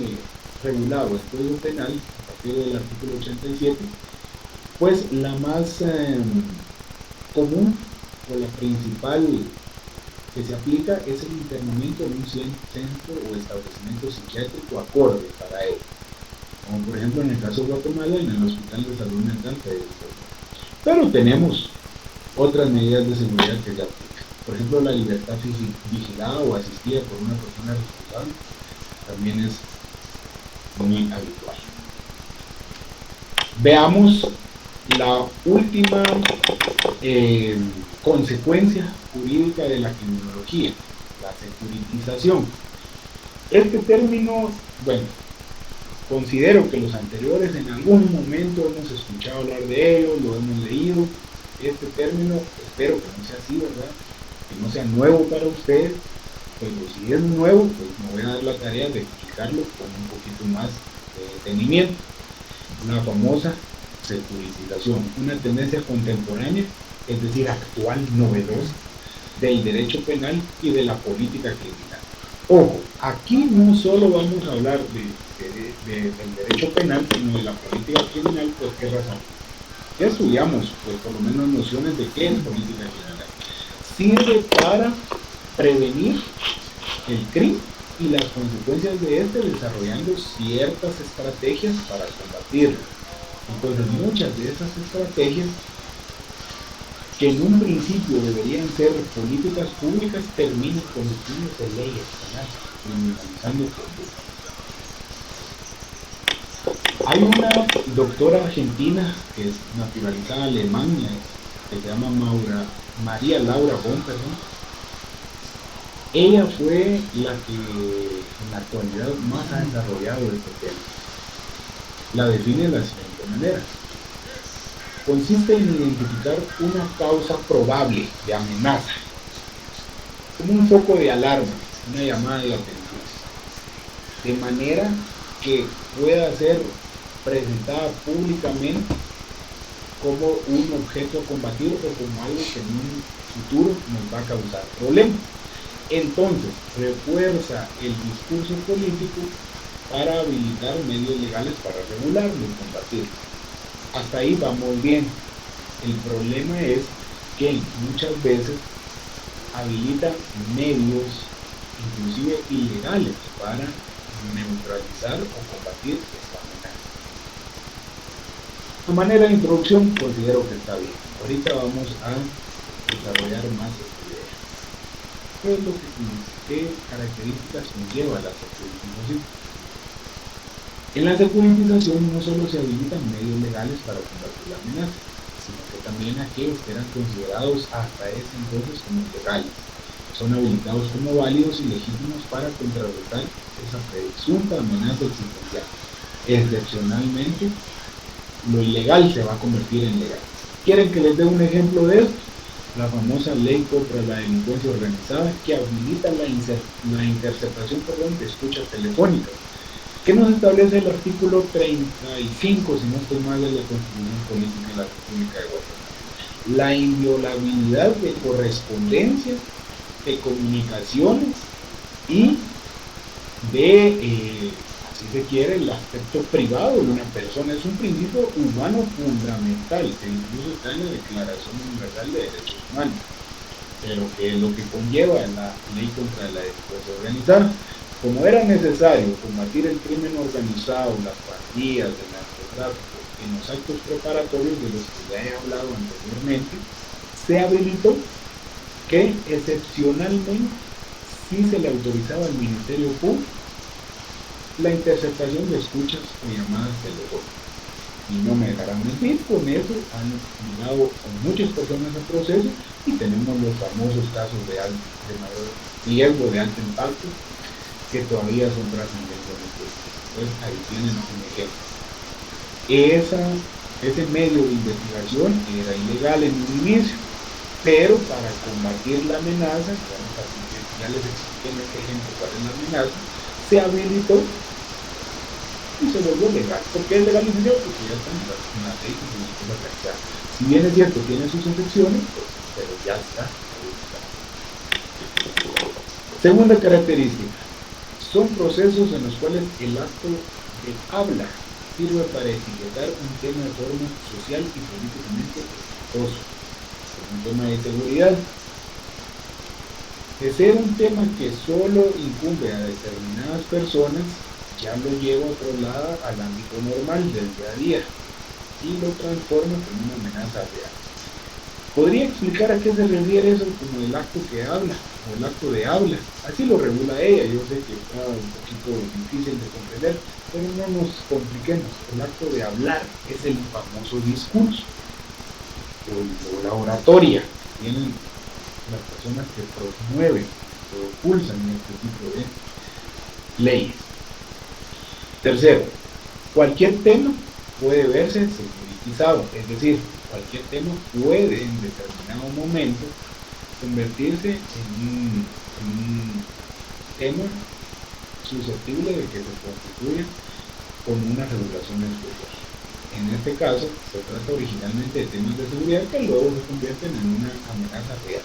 [SPEAKER 2] regulado el Código Penal a partir del artículo 87, pues la más común o la principal que se aplica es el internamiento en un centro o establecimiento psiquiátrico acorde para él, como por ejemplo en el caso de Guatemala en el Hospital de Salud Mental Federico. Pero tenemos otras medidas de seguridad que se aplican. Por ejemplo, la libertad vigilada o asistida por una persona responsable también es muy habitual. Veamos la última consecuencia jurídica de la criminología, la securitización. Este término, bueno, considero que los anteriores en algún momento hemos escuchado hablar de ello, lo hemos leído. Este término, espero que no sea así, ¿verdad? Que no sea nuevo para ustedes, pero si es nuevo, pues me voy a dar la tarea de explicarlo con un poquito más de detenimiento. La famosa securitización, una tendencia contemporánea, es decir, actual, novedosa, del derecho penal y de la política criminal. Ojo, aquí no solo vamos a hablar del derecho penal, sino de la política criminal. ¿Por qué razón? Ya estudiamos, pues, por lo menos nociones de qué es política criminal. Sirve para prevenir el crimen y las consecuencias de este, desarrollando ciertas estrategias para combatirlo. Entonces, muchas de esas estrategias, que en un principio deberían ser políticas públicas, terminan convirtiéndose en leyes penales, criminalizando conductas. Hay una doctora argentina que es naturalizada alemana, que se llama María Laura Bohm, Ella fue la que en la actualidad más ha desarrollado este tema. La define de la siguiente manera. Consiste en identificar una causa probable de amenaza, como un foco de alarma, una llamada de atención, de manera que pueda ser presentada públicamente como un objeto a combatir o como algo que en un futuro nos va a causar problemas. Entonces, refuerza el discurso político para habilitar medios legales para regularlo y combatirlo. Hasta ahí vamos bien. El problema es que muchas veces habilita medios, inclusive ilegales, para neutralizar o combatir esta amenaza. De manera de introducción, considero que está bien. Ahorita vamos a desarrollar más esta idea. ¿Qué características conlleva la securitización? En la securitización no solo se habilitan medios legales para combatir la amenaza, sino que también aquellos que eran considerados hasta ese entonces como ilegales son habilitados como válidos y legítimos para contrarrestar esa presunta amenaza existencial. Excepcionalmente, lo ilegal se va a convertir en legal. ¿Quieren que les dé un ejemplo de esto? La famosa ley contra la delincuencia organizada, que habilita la interceptación de escuchas telefónicas, que nos establece el artículo 35, si no estoy mal, de la Constitución Política de la República de Guatemala. La inviolabilidad de correspondencia, de comunicaciones y de, así se quiere, el aspecto privado de una persona. Es un principio humano fundamental, que incluso está en la Declaración Universal de Derechos Humanos, pero que es lo que conlleva la ley contra la delincuencia organizada. Como era necesario combatir el crimen organizado, las pandillas, el narcotráfico, en los actos preparatorios de los que ya he hablado anteriormente, se habilitó que excepcionalmente sí se le autorizaba al Ministerio Público la interceptación de escuchas o llamadas telefónicas. Y no me dejarán mentir, con eso han llegado a muchas personas al proceso y tenemos los famosos casos de mayor riesgo, de alto impacto, que todavía son trascendentales. Entonces ahí tienen un ejemplo. Ese medio de investigación era ilegal en un inicio, pero para combatir la amenaza, ya les expliqué en este ejemplo cuál es la amenaza, se habilitó y se volvió legal. ¿Por qué es legal y legal? Porque ya está en la ley que se realizar. Si bien es cierto, tiene sus excepciones, pues, pero ya está habilitado. Segunda característica. Son procesos en los cuales el acto de habla sirve para etiquetar un tema de forma social y políticamente exitoso, como un tema de seguridad. De ser un tema que solo incumbe a determinadas personas, ya lo lleva a otro lado al ámbito normal del día a día y lo transforma en una amenaza real. Podría explicar a qué se refiere eso como el acto que habla o el acto de habla. Así lo regula ella. Yo sé que está un poquito difícil de comprender, pero no nos compliquemos. El acto de hablar es el famoso discurso o la oratoria. Tienen las personas que promueven o impulsan este tipo de leyes. Tercero, cualquier tema puede verse securitizado, es decir, cualquier tema puede en determinado momento convertirse en un tema susceptible de que se constituya como una regulación especial. En este caso, se trata originalmente de temas de seguridad que luego se convierten en una amenaza real.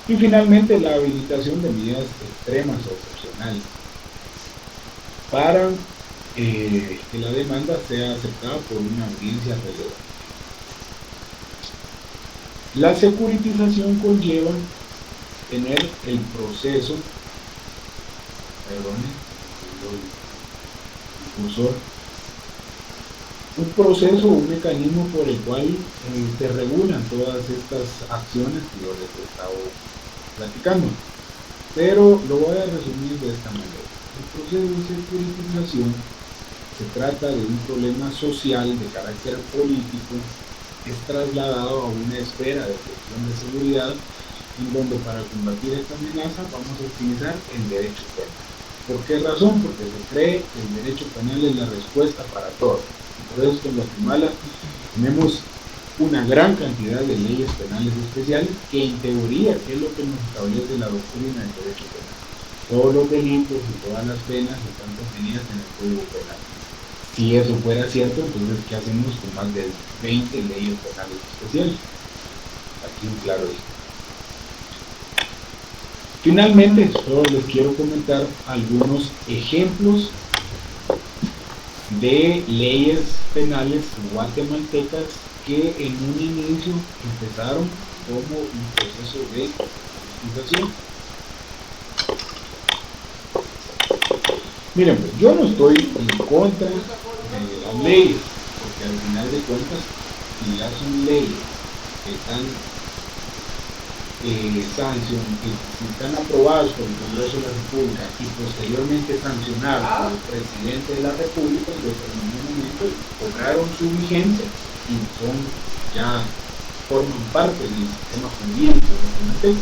[SPEAKER 2] Y finalmente, la habilitación de medidas extremas o excepcionales para que la demanda sea aceptada por una audiencia relevante. La securitización conlleva tener el proceso, un proceso, un mecanismo por el cual se regulan todas estas acciones que yo les he estado platicando. Pero lo voy a resumir de esta manera. El proceso de securitización se trata de un problema social de carácter político, es trasladado a una esfera de gestión de seguridad, en donde para combatir esta amenaza vamos a utilizar el derecho penal. ¿Por qué razón? Porque se cree que el derecho penal es la respuesta para todo. Por eso en Guatemala tenemos una gran cantidad de leyes penales especiales que en teoría, ¿qué es lo que nos establece la doctrina del derecho penal? Todos los delitos y todas las penas están contenidas en el Código Penal. Si eso fuera cierto, entonces ¿qué hacemos con más de 20 leyes penales especiales? Aquí un claro ejemplo. Finalmente, solo les quiero comentar algunos ejemplos de leyes penales guatemaltecas que en un inicio empezaron como un proceso de securitización. Miren, pues yo no estoy en contra de las leyes, porque al final de cuentas, si ya son leyes que están si están aprobadas por el Congreso de la República y posteriormente sancionadas por el presidente de la República, en determinado momento cobraron su vigencia y forman parte del sistema jurídico guatemalteco.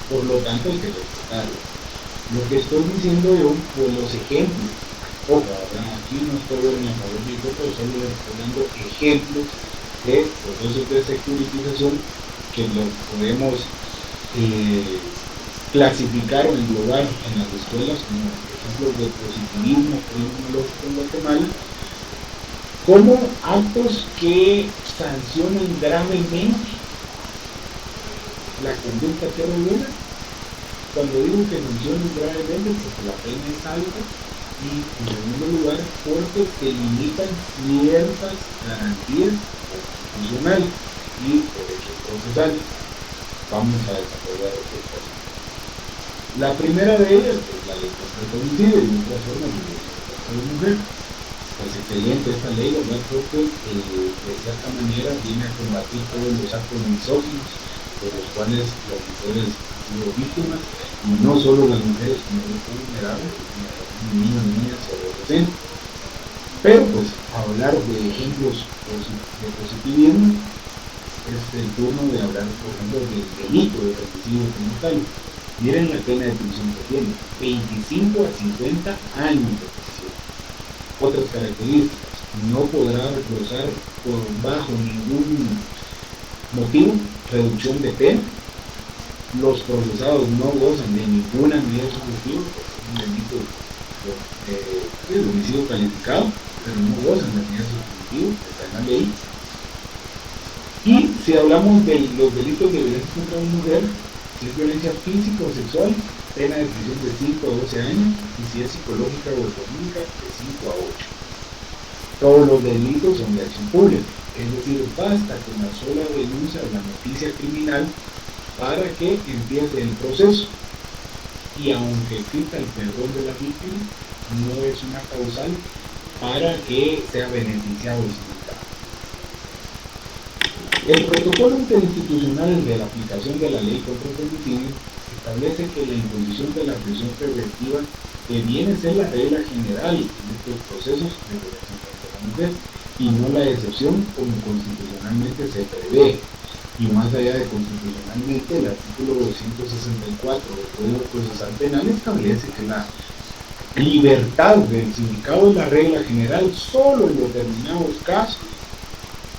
[SPEAKER 2] Por lo tanto, hay que respetarlo. Lo que estoy diciendo yo, pues los ejemplos, aquí no estoy en favor de esto, pero solo estoy dando ejemplos de procesos de securitización que los podemos clasificar o englobar en las escuelas como ejemplos de positivismo criminológico en Guatemala, como actos que sancionan gravemente la conducta que regula. Cuando digo que sancionan gravemente, porque la pena es alta, y en segundo lugar porque se limitan ciertas garantías constitucionales y derechos procesales. Vamos a desarrollar este caso. La primera de ellas es la ley contra el homicidio y otra forma de violencia de mujer. Pues excelente esta ley, ¿verdad? Porque de cierta manera viene a combatir todos los actos misóginos de los cuales las mujeres han sido víctimas, y no solo las mujeres como grupos vulnerables, sino también niños, niñas y adolescentes. Pero pues hablar de ejemplos de positivismo, es el turno de hablar, por ejemplo, del delito de femicidio como tal. Miren la pena de prisión que tiene, 25 a 50 años de prisión. Otras características, no podrá reclusar bajo ningún motivo reducción de pena. Los procesados no gozan de ninguna medida sustitutiva, es un delito de homicidio calificado, pero no gozan de medida sustitutiva, está en la ley. Y si hablamos de los delitos de violencia contra la mujer, si es violencia física o sexual, pena de prisión de 5 a 12 años, y si es psicológica o económica, de 5 a 8. Todos los delitos son de acción pública, es decir, basta con la sola denuncia de la noticia criminal para que empiece el proceso. Y aunque exista el perdón de la víctima, no es una causal para que sea beneficiado el sindicado. El protocolo interinstitucional de la aplicación de la ley contra el femicidio establece que la imposición de la prisión preventiva debiera ser la regla general en estos procesos de violencia contra la mujer y no la excepción como constitucionalmente se prevé. Y más allá de constitucionalmente, el artículo 264 del Código Procesal Penal establece que la libertad del sindicado es la regla general, solo en determinados casos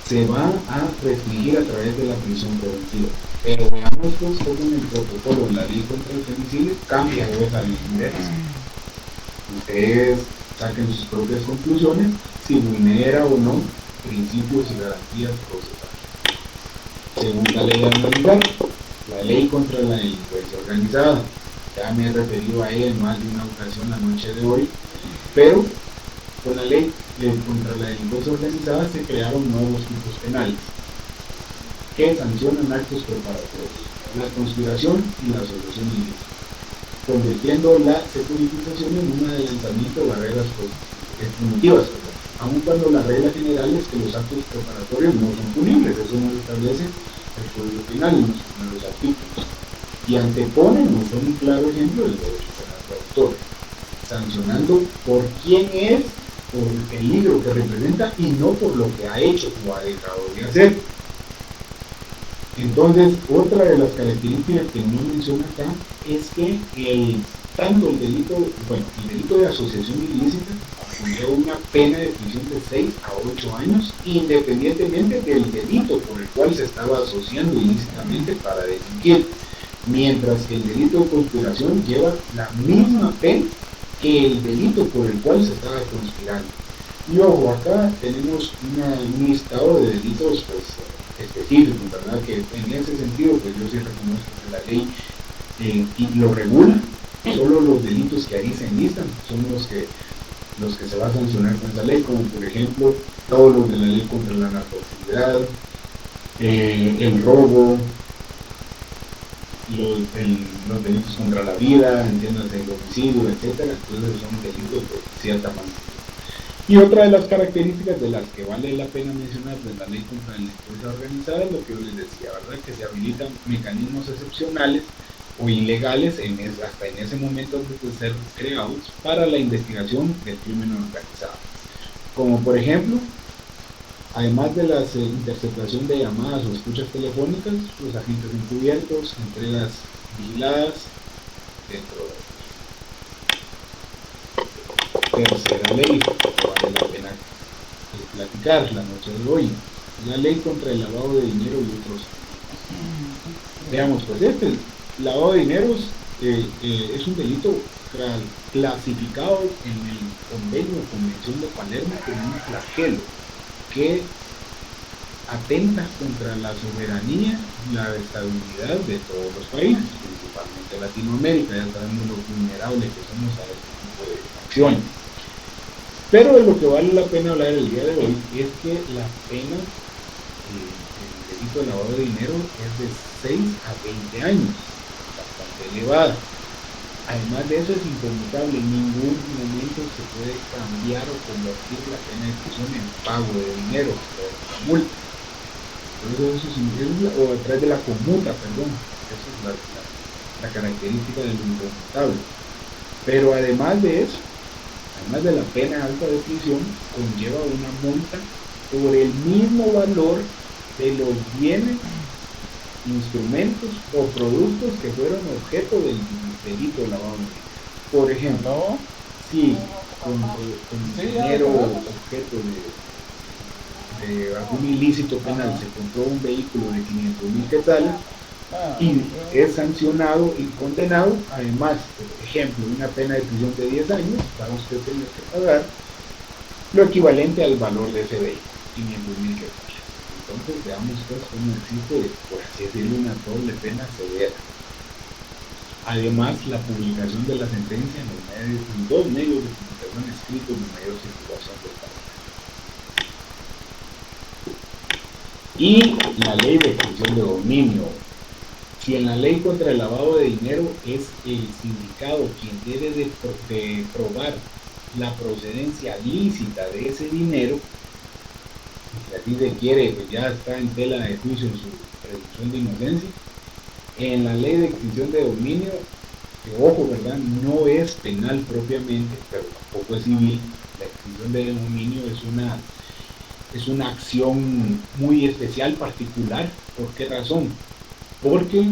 [SPEAKER 2] se va a restringir a través de la prisión preventiva. Pero veamos pues cómo en el protocolo de la ley contra el femicidio cambia esa rigidez. Ustedes saquen sus propias conclusiones si vulnera o no principios y garantías procesales. Segunda ley a analizar, la ley contra la delincuencia organizada. Ya me he referido a ella en más de una ocasión la noche de hoy, pero con la ley contra la delincuencia organizada se crearon nuevos tipos penales que sancionan actos preparatorios, la conspiración y la asociación ilícita, convirtiendo la securitización en un adelantamiento de barreras punitivas, aun cuando la regla general es que los actos preparatorios no son punibles, eso no lo establece el Código Penal en los primeros artículos, y anteponen, no son un claro ejemplo del derecho penal de autor, sancionando por quién es, por el peligro que representa y no por lo que ha hecho o ha dejado de hacer. Entonces, otra de las características que no menciona acá es que tanto el delito de asociación ilícita conlleva una pena de prisión de 6 a 8 años, independientemente del delito por el cual se estaba asociando ilícitamente para delinquir, mientras que el delito de conspiración lleva la misma pena que el delito por el cual se estaba conspirando. Y ojo, acá tenemos un listado de delitos pues, específicos, ¿verdad? Que en ese sentido, pues yo sí reconozco que la ley lo regula. Solo los delitos que ahí se enlistan son los que se va a sancionar con esa ley, como por ejemplo todos los de la ley contra la narcoactividad, el robo, los delitos contra la vida, entiéndase, el homicidio, etcétera. Entonces son delitos de cierta manera. Y otra de las características de las que vale la pena mencionar de la ley contra la delincuencia organizada es lo que yo les decía, ¿verdad? Que se habilitan mecanismos excepcionales o ilegales hasta en ese momento antes de ser creados para la investigación del crimen organizado. Como por ejemplo, además de la interceptación de llamadas o escuchas telefónicas, los agentes encubiertos, entregas vigiladas, dentro de tercera ley, que vale la pena platicar la noche de hoy, la ley contra el lavado de dinero y otros. Veamos, pues el lavado de dineros es un delito clasificado en el convenio o convención de Palermo como un flagelo que atenta contra la soberanía y la estabilidad de todos los países, principalmente Latinoamérica. Ya sabemos lo vulnerable que somos a este tipo de acciones. Pero de lo que vale la pena hablar el día de hoy es que la pena el delito de lavado de dinero es de 6 a 20 años, bastante elevada. Además de eso es inconmutable, en ningún momento se puede cambiar o convertir la pena de prisión en pago de dinero o de multa. Entonces o a través de la conmuta, perdón. Esa es la característica del inconmutable. Pero además de eso, además de la pena alta de prisión, conlleva una multa por el mismo valor de los bienes, instrumentos o productos que fueron objeto del delito de lavado de dinero. Por ejemplo, si con dinero objeto de algún ilícito penal se compró un vehículo de 500,000 quetzales y es sancionado y condenado, además, por ejemplo, una pena de prisión de 10 años, va a usted tener que pagar lo equivalente al valor de ese vehículo, 500,000 quetzales. Entonces veamos pues cómo existe, por así decirlo, una doble pena severa. Además, la publicación de la sentencia en dos medios de comunicación escritos de mayor circulación del país. y la ley de extinción de dominio. Si en la ley contra el lavado de dinero es el sindicado quien debe de probar la procedencia lícita de ese dinero, y si así se quiere, pues ya está en tela de juicio en su presunción de inocencia. En la ley de extinción de dominio, que ojo, ¿verdad? No es penal propiamente, pero tampoco es civil. La extinción de dominio es una acción muy especial, particular. ¿Por qué razón? Porque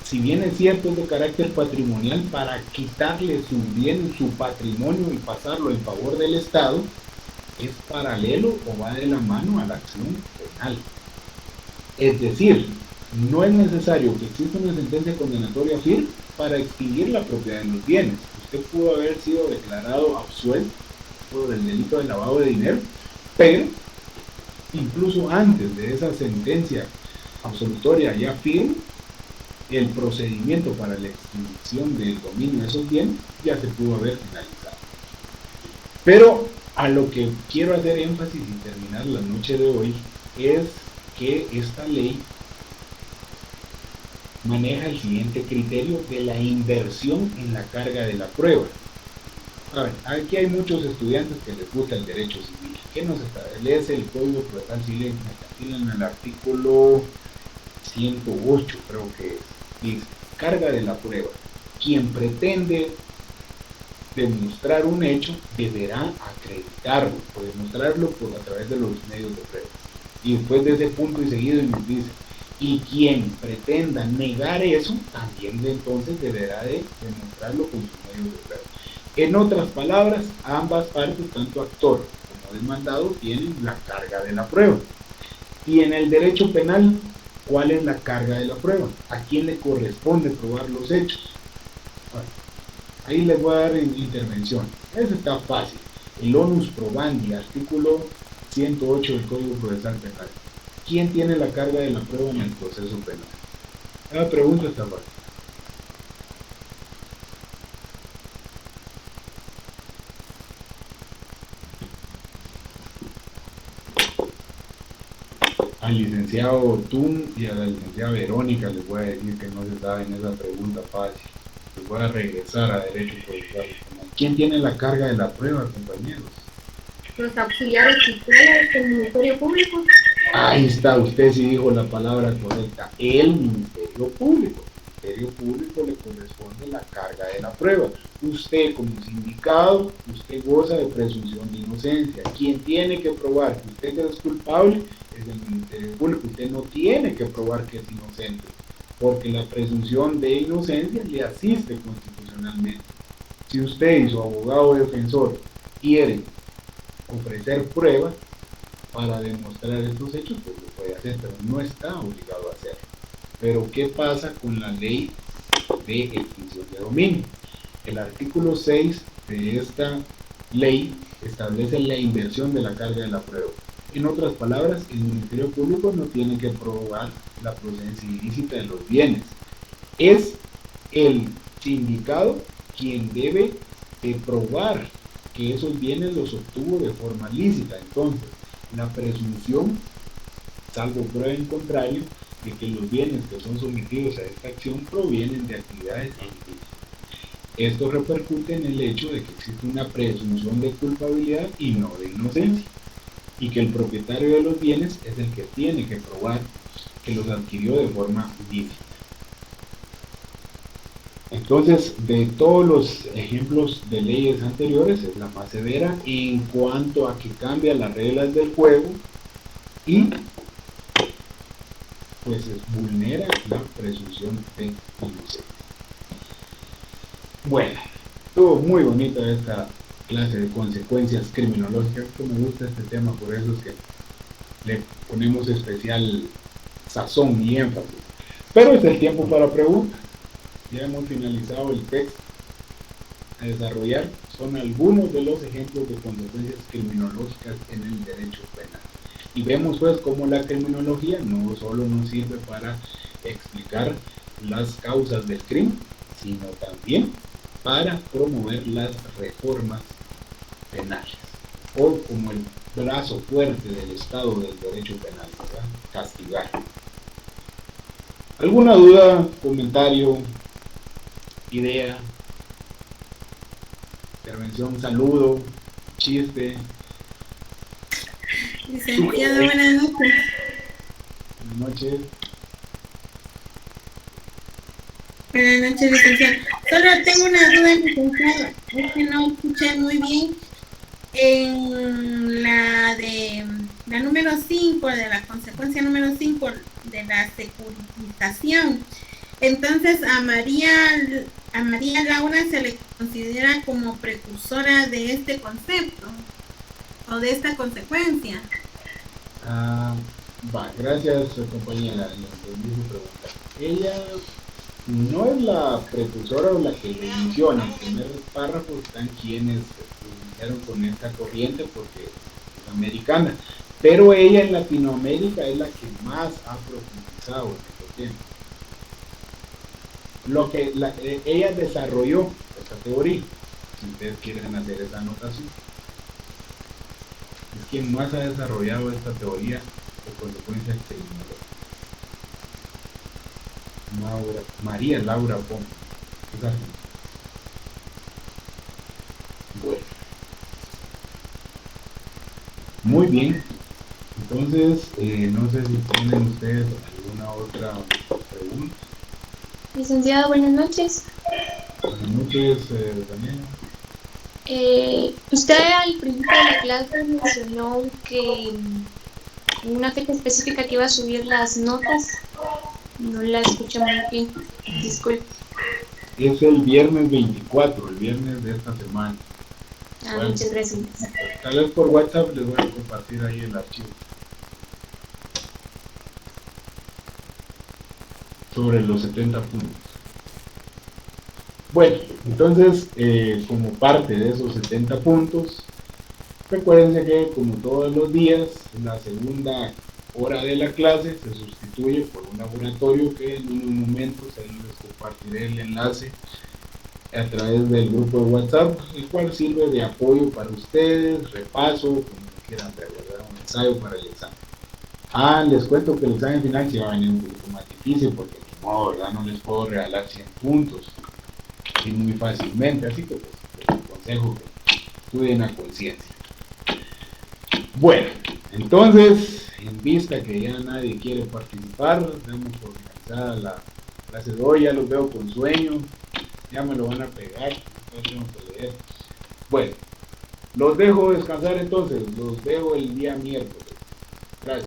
[SPEAKER 2] si bien es cierto es de carácter patrimonial, para quitarle su bien, su patrimonio y pasarlo en favor del Estado, es paralelo o va de la mano a la acción penal. Es decir, no es necesario que exista una sentencia condenatoria firme para extinguir la propiedad de los bienes. Usted pudo haber sido declarado absuelto por el delito de lavado de dinero, pero incluso antes de esa sentencia absolutoria ya firme, el procedimiento para la extinción del dominio de esos bienes ya se pudo haber finalizado. Pero a lo que quiero hacer énfasis y terminar la noche de hoy es que esta ley maneja el siguiente criterio de la inversión en la carga de la prueba. A ver, aquí hay muchos estudiantes que les gusta el derecho civil. ¿Qué nos establece el Código Procesal Civil en el artículo 108, creo que es? Dice, carga de la prueba. Quien pretende demostrar un hecho deberá acreditarlo o demostrarlo a través de los medios de prueba. Y después de ese punto y seguido nos dice, y quien pretenda negar eso también entonces deberá de demostrarlo con sus medios de prueba. En otras palabras, ambas partes, tanto actor como demandado, tienen la carga de la prueba. Y en el derecho penal, ¿cuál es la carga de la prueba? ¿A quién le corresponde probar los hechos? Bueno, ahí les voy a dar intervención. Eso está fácil. El onus probandi, artículo 108 del Código Procesal Penal. ¿Quién tiene la carga de la prueba en el proceso penal? La pregunta está fácil. Al licenciado Tum y a la licenciada Verónica les voy a decir que no se saben esa pregunta fácil. Les voy a regresar a derecho procesal. ¿Quién tiene la carga de la prueba, compañeros?
[SPEAKER 1] Los auxiliares fiscales del Ministerio Público.
[SPEAKER 2] Ahí está, usted sí dijo la palabra correcta. El Ministerio Público. Al Ministerio Público le corresponde la carga de la prueba. Usted como sindicado, usted goza de presunción de inocencia. Quien tiene que probar que usted es culpable es el Ministerio Público. Usted no tiene que probar que es inocente, porque la presunción de inocencia le asiste constitucionalmente. Si usted y su abogado defensor quieren ofrecer pruebas para demostrar estos hechos, pues lo puede hacer, pero no está obligado a hacerlo. Pero ¿qué pasa con la ley de extinción de dominio? El artículo 6 de esta ley establece la inversión de la carga de la prueba. En otras palabras, el Ministerio Público no tiene que probar la procedencia ilícita de los bienes. Es el sindicado quien debe probar que esos bienes los obtuvo de forma lícita. Entonces, la presunción, salvo prueba en contrario, de que los bienes que son sometidos a esta acción provienen de actividades ilícitas. Esto repercute en el hecho de que existe una presunción de culpabilidad y no de inocencia, y que el propietario de los bienes es el que tiene que probar que los adquirió de forma lícita. Entonces, de todos los ejemplos de leyes anteriores, es la más severa en cuanto a que cambia las reglas del juego y pues vulnera la presunción de inocencia. Bueno, estuvo muy bonita esta clase de consecuencias criminológicas. Me gusta este tema, por eso es que le ponemos especial sazón y énfasis. Pero es el tiempo para preguntas. Ya hemos finalizado el texto a desarrollar. Son algunos de los ejemplos de consecuencias criminológicas en el derecho penal. Y vemos pues cómo la criminología no solo nos sirve para explicar las causas del crimen, sino también para promover las reformas penales. o como el brazo fuerte del Estado del derecho penal, ¿verdad? Castigar. ¿Alguna duda, comentario, idea, intervención, saludo, chiste?
[SPEAKER 4] Licenciado, buenas noches.
[SPEAKER 2] Buenas noches.
[SPEAKER 4] Buenas noches, licenciado. Solo tengo una duda, licenciado. Es que no escuché muy bien en la número 5 de la consecuencia número 5 de la securitización. Entonces, a María Laura se le considera como precursora de este concepto o de esta consecuencia.
[SPEAKER 2] Gracias, compañera. Le entendí su pregunta. Ella no es la precursora o la que lo inició. En el primer párrafo están quienes iniciaron con esta corriente porque es americana. Pero ella en Latinoamérica es la que más ha profundizado en este tema. Ella desarrolló esta teoría, si ustedes quieren hacer esa anotación. Es quien más ha desarrollado esta teoría de consecuencias criminológicas. María Laura Pons. Es argentina. Bueno. Muy bien. Entonces, no sé si tienen ustedes alguna otra pregunta.
[SPEAKER 3] Licenciado, buenas noches.
[SPEAKER 2] Buenas noches, Daniela.
[SPEAKER 3] Usted al principio de la clase mencionó que una fecha específica que iba a subir las notas. No la escuché muy bien. Disculpe.
[SPEAKER 2] Es el viernes 24, el viernes de esta semana. Bueno,
[SPEAKER 3] Muchas gracias.
[SPEAKER 2] Tal vez por WhatsApp les voy a compartir ahí el archivo. Sobre los 70 puntos. Bueno, entonces, como parte de esos 70 puntos, recuérdense que como todos los días, la segunda hora de la clase se sustituye por un laboratorio que en unos momentos ahí les compartiré el enlace a través del grupo de WhatsApp, el cual sirve de apoyo para ustedes, repaso, como quieran ver, ¿verdad? Un ensayo para el examen. Les cuento que el examen final se va a venir un poquito más difícil porque no, ¿verdad? No les puedo regalar 100 puntos así muy fácilmente, así que pues, les aconsejo que estudien a conciencia. Bueno, entonces, en vista que ya nadie quiere participar, damos por finalizada la clase de hoy. Ya los veo con sueño, ya me lo van a pegar, no tengo que leer. Bueno, los dejo descansar entonces, los veo el día miércoles. Gracias.